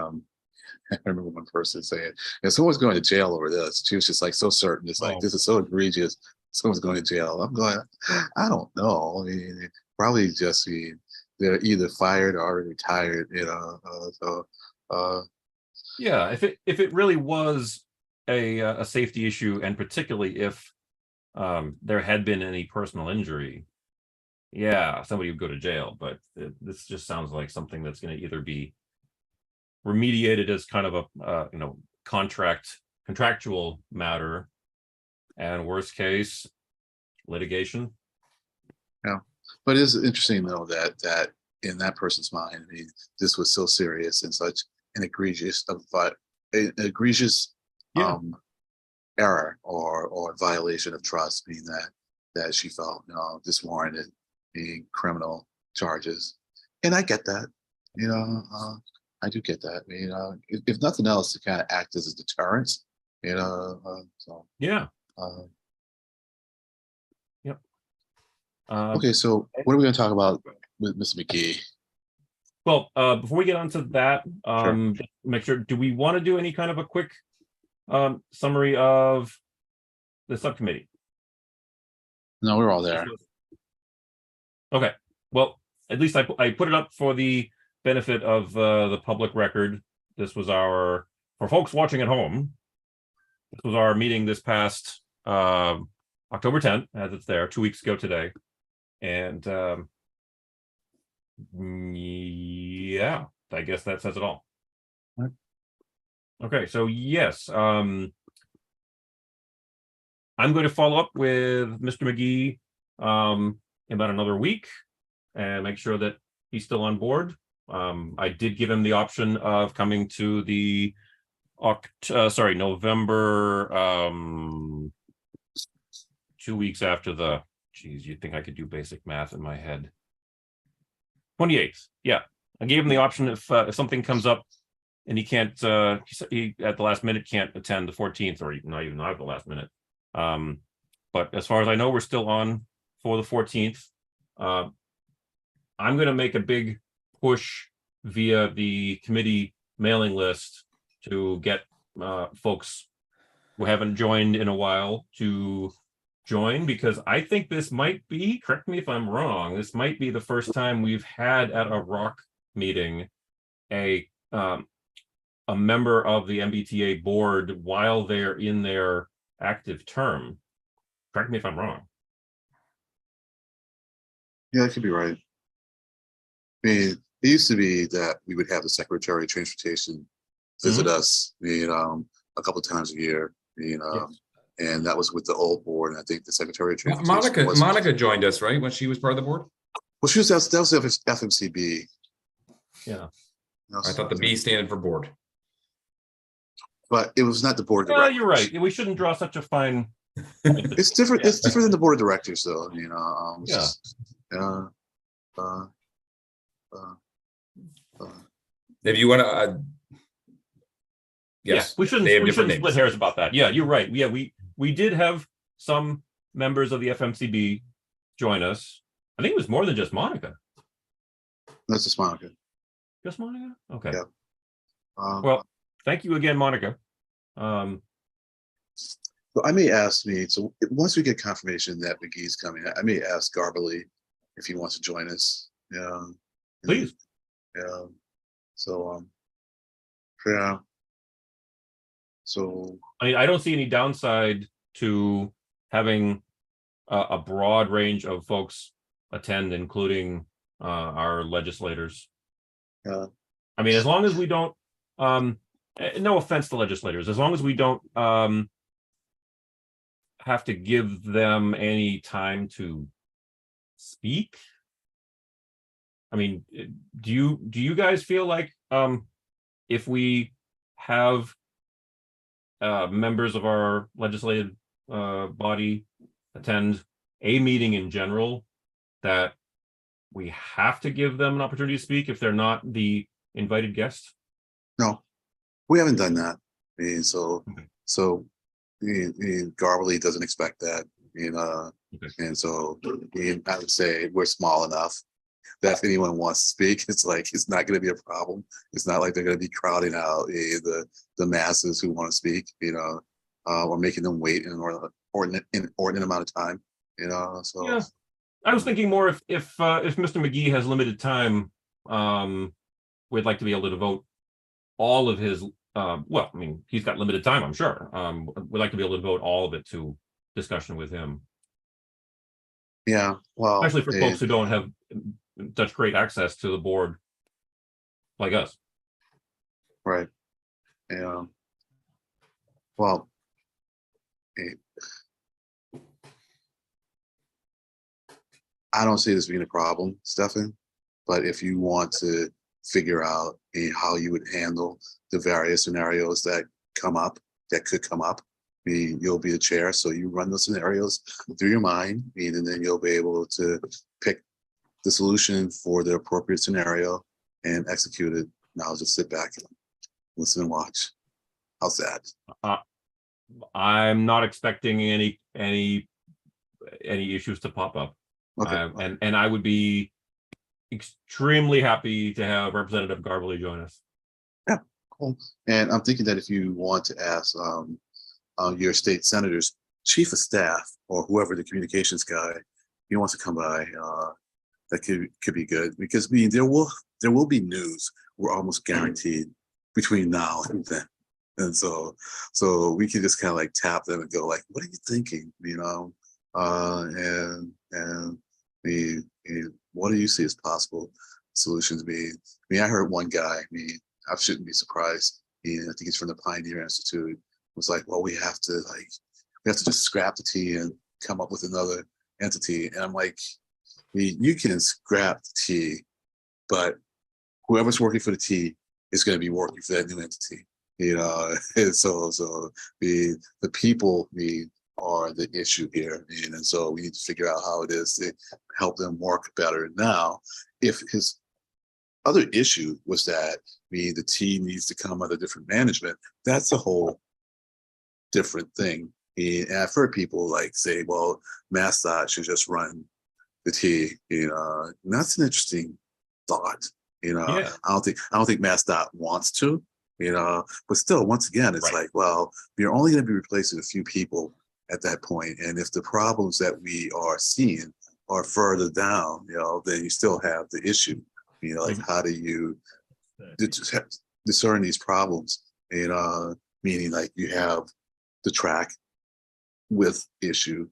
I remember one person saying, "Yeah, someone's going to jail over this." She was just like so certain. It's like, Oh. this is so egregious. Someone's going to jail. I'm going, I don't know. I mean, probably just they're either fired or already retired. Yeah, if it really was a safety issue, and particularly if there had been any personal injury, yeah, somebody would go to jail. But this just sounds like something that's going to either be remediated as kind of a contractual matter, and worst case litigation. Yeah, but it's interesting though that in that person's mind, I mean, this was so serious and such an egregious Yeah. Error or violation of trust, meaning that she felt this warranted being criminal charges, and I get that. I do get that. If nothing else, to kind of act as a deterrence. So Yeah. Yep. Okay, so what are we going to talk about with Miss McGee? Well, before we get onto that, Sure. just make sure, do we want to do any kind of a quick summary of the subcommittee? No, we're all there. Okay. Well, at least I put it up for the benefit of the public record. This was for folks watching at home, this was our meeting this past October 10th, as it's there, 2 weeks ago today. And yeah, I guess that says it all. Right. Okay, so yes, I'm going to follow up with Mr. McGee in about another week and make sure that he's still on board. I did give him the option of coming to the November 2 weeks after the, geez, you'd think I could do basic math in my head. 28th. Yeah, I gave him the option if something comes up and he can't, he at the last minute can't attend the 14th, or not even at the last minute. But as far as I know, we're still on for the 14th. I'm going to make a big push via the committee mailing list to get folks who haven't joined in a while to join, because I think this might be, correct me if I'm wrong, this might be the first time we've had at a ROC meeting a member of the MBTA board while they're in their active term. Correct me if I'm wrong. Yeah, that could be right. I mean, it used to be that we would have the Secretary of Transportation visit us, a couple of times a year, you know, Yes. and that was with the old board. And I think the Secretary of Transportation Monica joined us, right, when she was part of the board? Well, that was FMCB. Yeah. I thought the B standed for board. But it was not the board of Yeah, directors. you're right. We shouldn't draw such a fine. It's different. Yeah. It's different than the board of directors, though. You know. It's Yeah. just, If you want to, yes, Yeah, we shouldn't they have different split names. hairs about that. Yeah, you're right. Yeah, we did have some members of the FMCB join us. I think it was more than just Monica. That's just Monica. Just Monica? Okay. Yeah. Well, thank you again, Monica. So I may ask so once we get confirmation that McGee's coming, I may ask Garberly if he wants to join us. Yeah. Please. Yeah. So yeah. So I mean, I don't see any downside to having a broad range of folks attend, including our legislators. I mean, as long as we don't, no offense to legislators, as long as we don't have to give them any time to speak. I mean, do you guys feel like if we have members of our legislative body attend a meeting in general, that we have to give them an opportunity to speak if they're not the invited guests? no, we haven't done that. I mean, so Garberly doesn't expect that. And so I would say we're small enough that if anyone wants to speak, it's not going to be a problem. It's not like they're going to be crowding out the masses who want to speak, or making them wait in an inordinate amount of time, So yeah, I was thinking more if Mr. McGee has limited time, we'd like to be able to devote all of his. Well, I mean, he's got limited time, I'm sure. We'd like to be able to devote all of it to discussion with him. Yeah, well, especially for folks who don't have such great access to the board like us. Right. Yeah. Well, I don't see this being a problem, Stefan, but if you want to figure out how you would handle the various scenarios that could come up, you'll be the chair, so you run the scenarios through your mind, and then you'll be able to pick the solution for the appropriate scenario and execute it. Now just sit back and listen and watch. How's that? I'm not expecting any issues to pop up. Okay. And I would be extremely happy to have Representative Garberly join us. Yeah, cool. And I'm thinking that if you want to ask your state senator's chief of staff or whoever the communications guy, he wants to come by, that could be good, because there will be news. We're almost guaranteed between now and then. And so we can just kind of tap them and go what are you thinking? What do you see as possible solutions? I heard one guy, I shouldn't be surprised. I think he's from the Pioneer Institute. Was well, we have to just scrap the T and come up with another entity. And I'm you can scrap the T, but whoever's working for the T is going to be working for that new entity. And so the people are the issue here, and so we need to figure out how it is to help them work better. Now, if his other issue was that the T needs to come under different management, that's a whole different thing. And I've heard people say, well, MassDOT should just run the T. And that's an interesting thought. Yeah. I don't think MassDOT wants to. But still, once again, it's right. Well, you're only going to be replacing a few people at that point. And if the problems that we are seeing are further down, then you still have the issue. How do you discern these problems? Meaning you have the track with issue,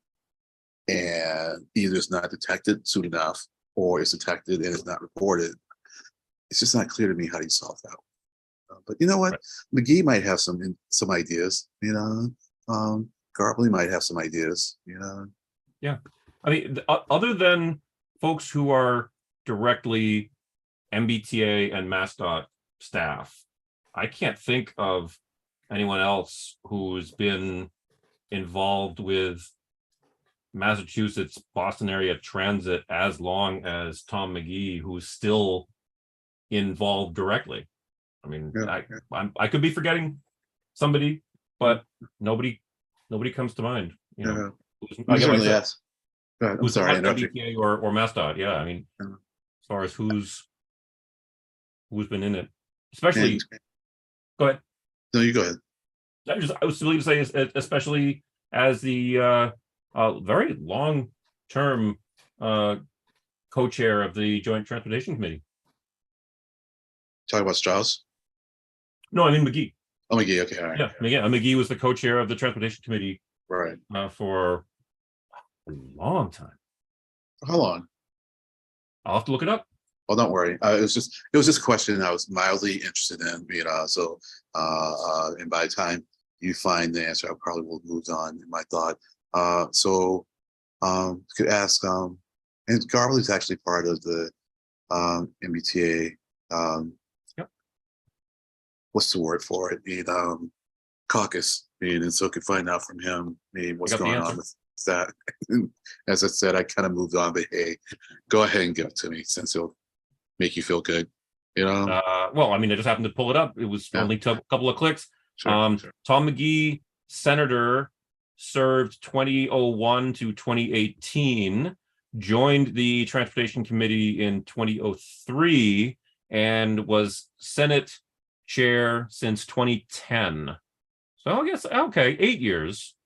and either it's not detected soon enough, or it's detected and it's not reported. It's just not clear to me how do you solve that. But you know what? Right. McGee might have some ideas. Garbly might have some ideas, you know. I mean, other than folks who are directly MBTA and MassDOT staff, I can't think of anyone else who's been involved with Massachusetts Boston area transit as long as Tom McGee, who's still involved directly. I mean, Yeah, I could be forgetting somebody, but nobody comes to mind. You know, yeah. who's, We like I certainly said, ask. Go ahead. I'm who's sorry, I not interrupted you. MBTA or MassDOT. Yeah, I mean, Yeah. as far as who's been in it, especially. And, Go ahead. no, you go ahead. I was silly to say, especially as the very long-term co-chair of the Joint Transportation Committee. Talk about Strauss. No, I mean McGee. Oh, McGee. Okay, all right. Yeah, McGee was the co-chair of the Transportation Committee Right. for a long time. How long? I'll have to look it up. Oh, don't worry. It was just a question I was mildly interested in, you know. So, and by the time you find the answer, I probably will move on in my thought. Could ask, and Garbly is actually part of the MBTA. Yep. What's the word for it? Caucus. And so could find out from him, what's going on with that. As I said, I kind of moved on, but hey, go ahead and give it to me since it'll make you feel good, you know. Well, I mean, I just happened to pull it up. It was only took a couple of clicks. Sure. Tom McGee, senator, served 2001 to 2018, joined the Transportation Committee in 2003, and was Senate chair since 2010. So I guess, okay, 8 years.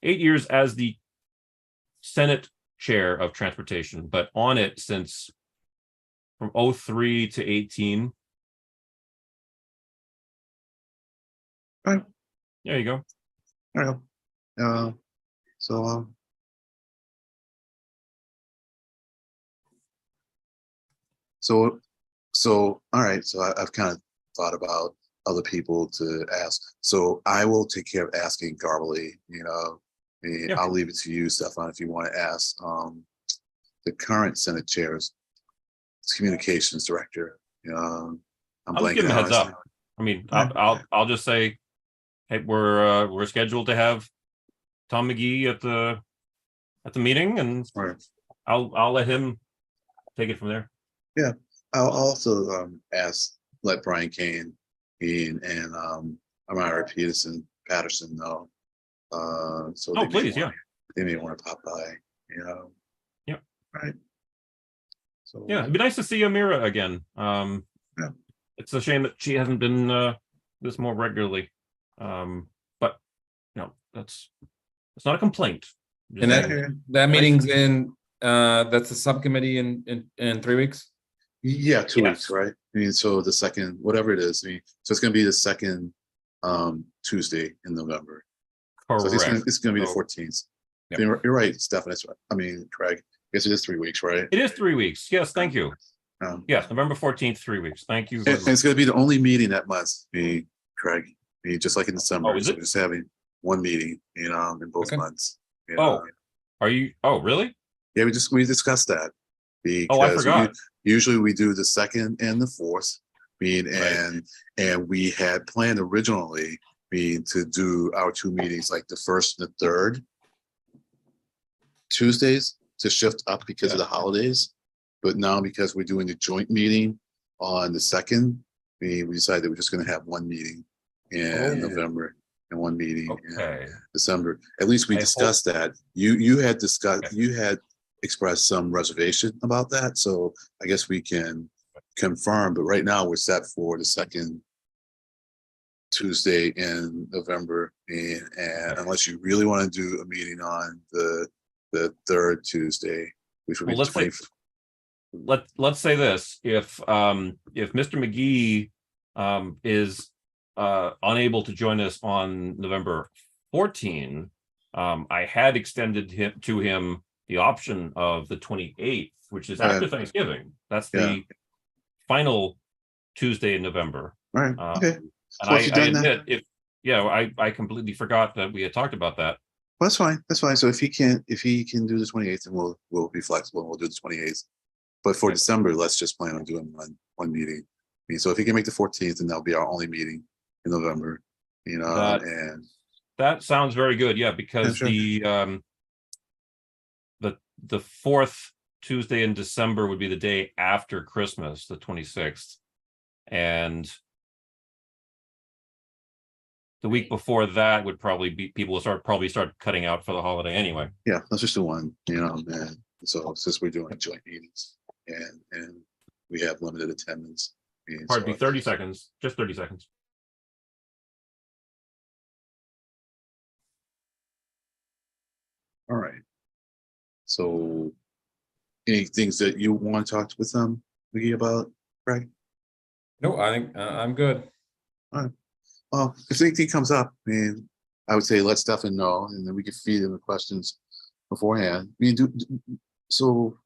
8 years as the Senate chair of transportation, but on it since from 03 to 18. All right. There you go. All right. So all right. So I've kind of thought about other people to ask. So I will take care of asking Garbly, you know. Yeah. I'll leave it to you, Stefan, if you want to ask the current Senate chair's communications director. I'll just give him a heads up. I mean, I'll just say, hey, we're scheduled to have Tom McGee at the meeting, and Right. I'll let him take it from there. Yeah, I'll also let Brian Kane and Amira Patterson know. So please, they may want to pop by, you know. Yep. Right. So Yeah, it'd be nice to see Amira again. Yeah. It's a shame that she hasn't been this more regularly. But that's not a complaint. And that meeting's in that's a subcommittee in 3 weeks. Yeah, 2 Yes. weeks, right? I mean, so the second, whatever it is, so it's going to be the second Tuesday in November. Correct. So it's going to be the 14th. Yep. You're right, Stefan. Craig. I guess it is 3 weeks, right? It is 3 weeks. Yes, thank you. Yes, November 14th, 3 weeks. Thank you. And it's going to be the only meeting that month, Craig. Just like in December. Oh, is it? So just having one meeting, in both months. Are you? Oh, really? Yeah, we discussed that. Oh, I forgot. Usually we do the second and the fourth, Right. and we had planned originally to do our two meetings like the first and the third Tuesdays to shift up because of the holidays. But now because we're doing the joint meeting on the second, we decided that we're just going to have one meeting in November and one meeting in December. At least we discussed that. You had discussed, you had expressed some reservation about that. So I guess we can confirm, but right now we're set for the second Tuesday in November. And unless you really want to do a meeting on the third Tuesday, which would be the 20th. Let's say this: if Mr. McGee is unable to join us on November 14, I had extended to him the option of the 28th, which is after Thanksgiving. That's the final Tuesday in November. Right. Okay. And I admit, Yeah, I completely forgot that we had talked about that. Well, that's fine. That's fine. So if he can do the 28th, then we'll be flexible and we'll do the 28th. But for Yeah. December, let's just plan on doing one meeting. I mean, so if he can make the 14th, then that'll be our only meeting in November. You know, That- and That sounds very good. Yeah, yeah, because sure. the fourth Tuesday in December would be the day after Christmas, the 26th. And the week before that would probably be, people will probably start cutting out for the holiday anyway. Yeah, let's just do one. You know, and so since we're doing joint meetings and we have limited attendance. And Pardon me, so, 30 seconds, just 30 seconds. all right. So, any things that you want to talk with them, Mickey, about, Greg? No, I think I'm good. Well, if anything comes up, I mean, I would say let Stefan know, and then we can feed him the questions beforehand. I mean, so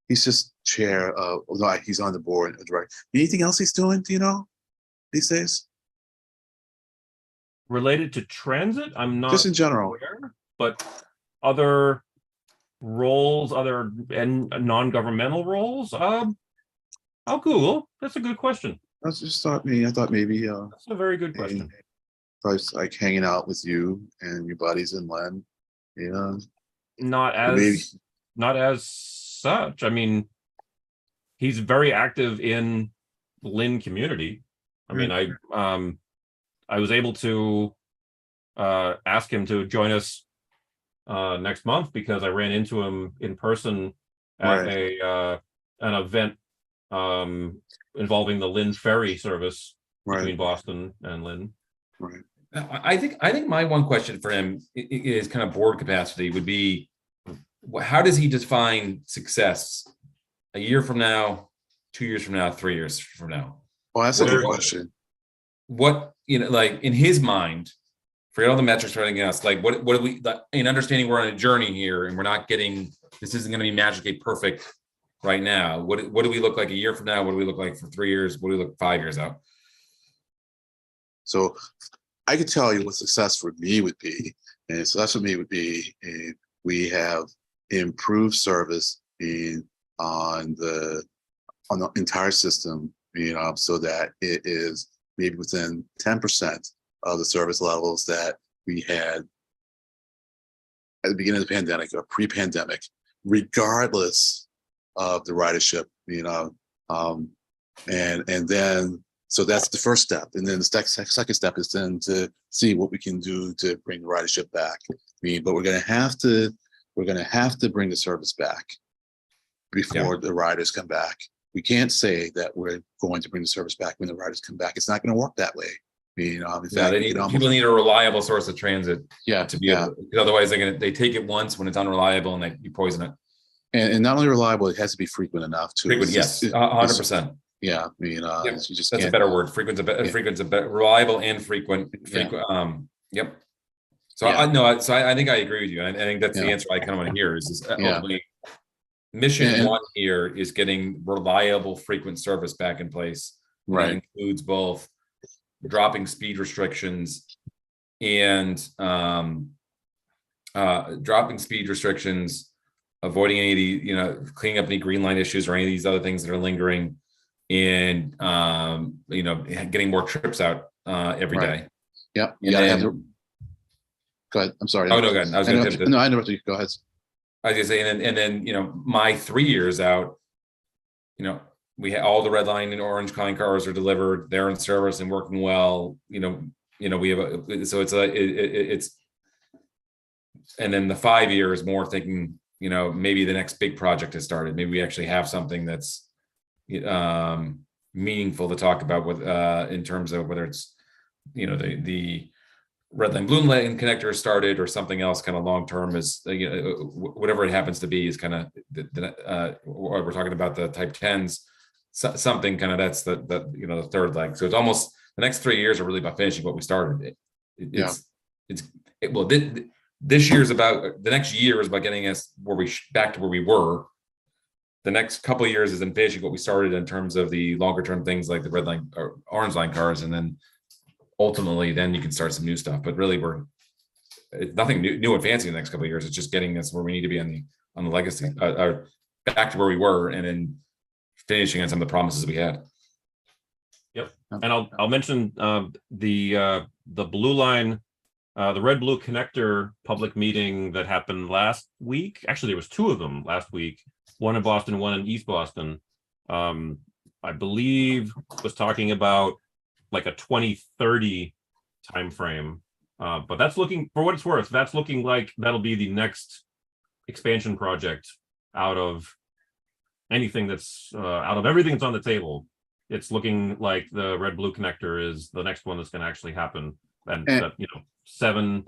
he's just chair. No, he's on the board, director. Anything else he's doing? Do you know these days? Related to transit, I'm not Just in general. aware, but other roles, other and non-governmental roles, I'll Google. That's a good question. I just thought I thought maybe That's a very good question. I was like hanging out with you and your buddies in Len, you know. Not maybe- as not as such. I mean, he's very active in the Lynn community. I mean, I was able to ask him to join us next month because I ran into him in person at Right. an event involving the Lynn ferry service between Right, Boston and Lynn. right. I think my one question for him is kind of board capacity would be, how does he define success a year from now, 2 years from now, 3 years from now? Well, that's a good Very good. question. What, like in his mind, forget all the metrics or anything else, like what do we, in understanding we're on a journey here and we're not getting, this isn't going to be magically perfect right now. What do we look like a year from now? What do we look like for 3 years? What do we look 5 years out? So I could tell you what success for me would be. And success for me would be if we have improved service on the entire system, you know, so that it is maybe within 10% of the service levels that we had at the beginning of the pandemic or pre-pandemic, regardless of the ridership, you know, and then, so that's the first step. And then the second step is then to see what we can do to bring the ridership back. I mean, but we're going to have to bring the service back before the riders come back. We can't say that we're going to bring the service back when the riders come back. It's not going to work that way. I mean, in fact, people need a reliable source of transit. Yeah, to be able, because otherwise they take it once when it's unreliable and you poison it. And not only reliable, it has to be frequent enough too. Frequent, yes, 100%. Yeah, I mean, you just that's a better word. Frequent's a better, reliable and frequent. Yep. So I think I agree with you. I think that's the answer I kind of want to hear is ultimately mission one here is getting reliable, frequent service back in place. Right. It includes both dropping speed restrictions and avoiding any of the, cleaning up any green line issues or any of these other things that are lingering, and getting more trips out every day. Yeah. Yeah. Go ahead. I'm sorry. Oh no, go ahead. I was going to. No, I interrupted you. Go ahead. I was going to say, and then my 3 years out, we had all the red line and orange line cars are delivered. They're in service and working well. We have it's and then the 5 years more thinking, maybe the next big project has started. Maybe we actually have something that's meaningful to talk about with in terms of whether it's the red line blue line connector started or something else kind of long term is whatever it happens to be is kind of we're talking about the type 10s, something kind of that's the third leg. So it's almost the next 3 years are really about finishing what we started. This year's about, the next year is about getting us back to where we were. The next couple of years is in finishing what we started in terms of the longer term things like the red line or orange line cars, and then ultimately, then you can start some new stuff. But really, it's nothing new and fancy in the next couple of years. It's just getting us where we need to be on the legacy, back to where we were, and then finishing on some of the promises we had. Yep. And I'll mention the blue line, the red blue connector public meeting that happened last week. Actually, there was 2 of them last week, one in Boston, one in East Boston. I believe was talking about like a 2030 timeframe. But that's looking, for what it's worth, that's looking like that'll be the next expansion project out of anything that's out of everything that's on the table. It's looking like the red blue connector is the next one that's going to actually happen, and that, 7,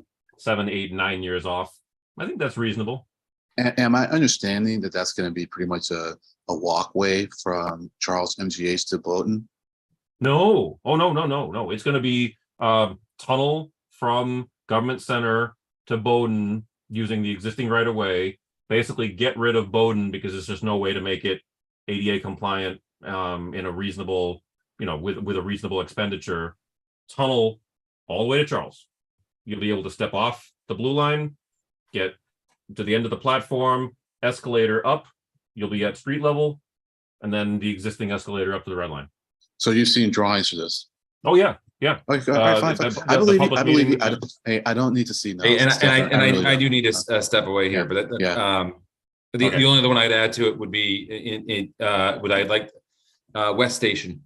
8, 9 years off. I think that's reasonable. And my understanding that that's going to be pretty much a walkway from Charles MGH to Bowdoin. No, oh no. It's going to be tunnel from Government Center to Bowdoin using the existing right of way. Basically, get rid of Bowdoin because there's just no way to make it ADA compliant in a reasonable, with a reasonable expenditure. Tunnel all the way to Charles. You'll be able to step off the blue line, get to the end of the platform, escalator up. You'll be at street level, and then the existing escalator up to the red line. So you've seen drawings for this? Oh yeah. Okay, fine. I believe you. I don't need to see now. I do need to step away here, but the only other one I'd add to it would be would I like West Station,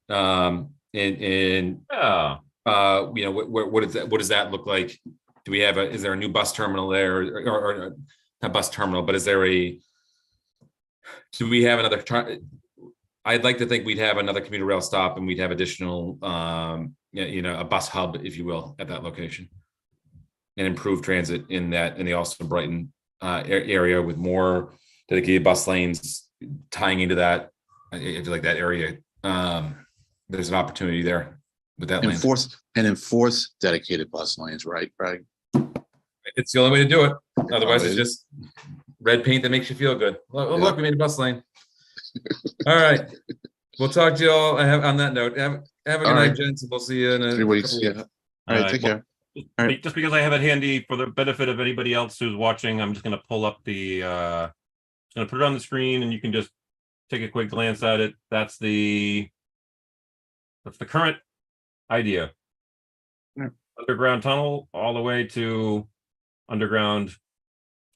what does that look like? Do we have is there a new bus terminal there, or not bus terminal, but do we have another? I'd like to think we'd have another commuter rail stop, and we'd have additional, a bus hub, if you will, at that location, and improve transit in the Austin Brighton area with more dedicated bus lanes tying into that. I feel like that area, there's an opportunity there with that. Enforce dedicated bus lanes, right, Craig? It's the only way to do it. Otherwise, it's just red paint that makes you feel good. Look, we made a bus lane. All right, we'll talk to you all. On that note, have a good night, gents. We'll see you in 3 weeks. Yeah. All right, take care. All right. Just because I have it handy for the benefit of anybody else who's watching, I'm just going to pull up the. Going to put it on the screen, and you can just take a quick glance at it. That's the current idea. Yeah. Underground tunnel all the way to underground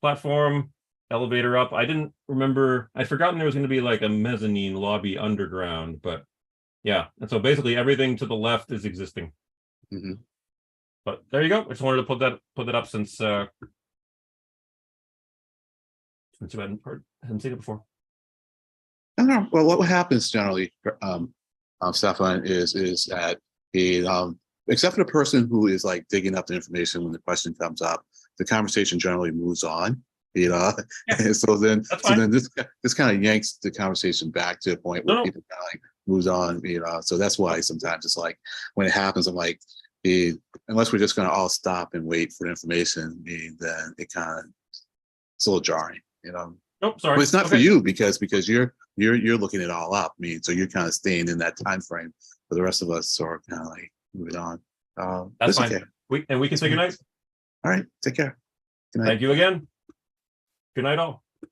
platform. Elevator up. I didn't remember. I'd forgotten there was going to be like a mezzanine lobby underground, but yeah. And so basically everything to the left is existing. Mm-hmm. But there you go. I just wanted to put that up since you hadn't seen it before. I don't know. Well, what happens generally, Stefan, is that except for the person who is like digging up the information when the question comes up, the conversation generally moves on. Yeah. And so then this kind of yanks the conversation back to a point where people kind of like moves on. So that's why sometimes it's like when it happens, I'm like, unless we're just going to all stop and wait for information, then it kind of it's a little jarring. Nope, sorry. But it's not for you because you're looking it all up. So you're kind of staying in that time frame. For the rest of us are kind of like moving on. That's fine. Okay. We can say goodnight. All right, take care. Good night. Thank you again. Good night, all.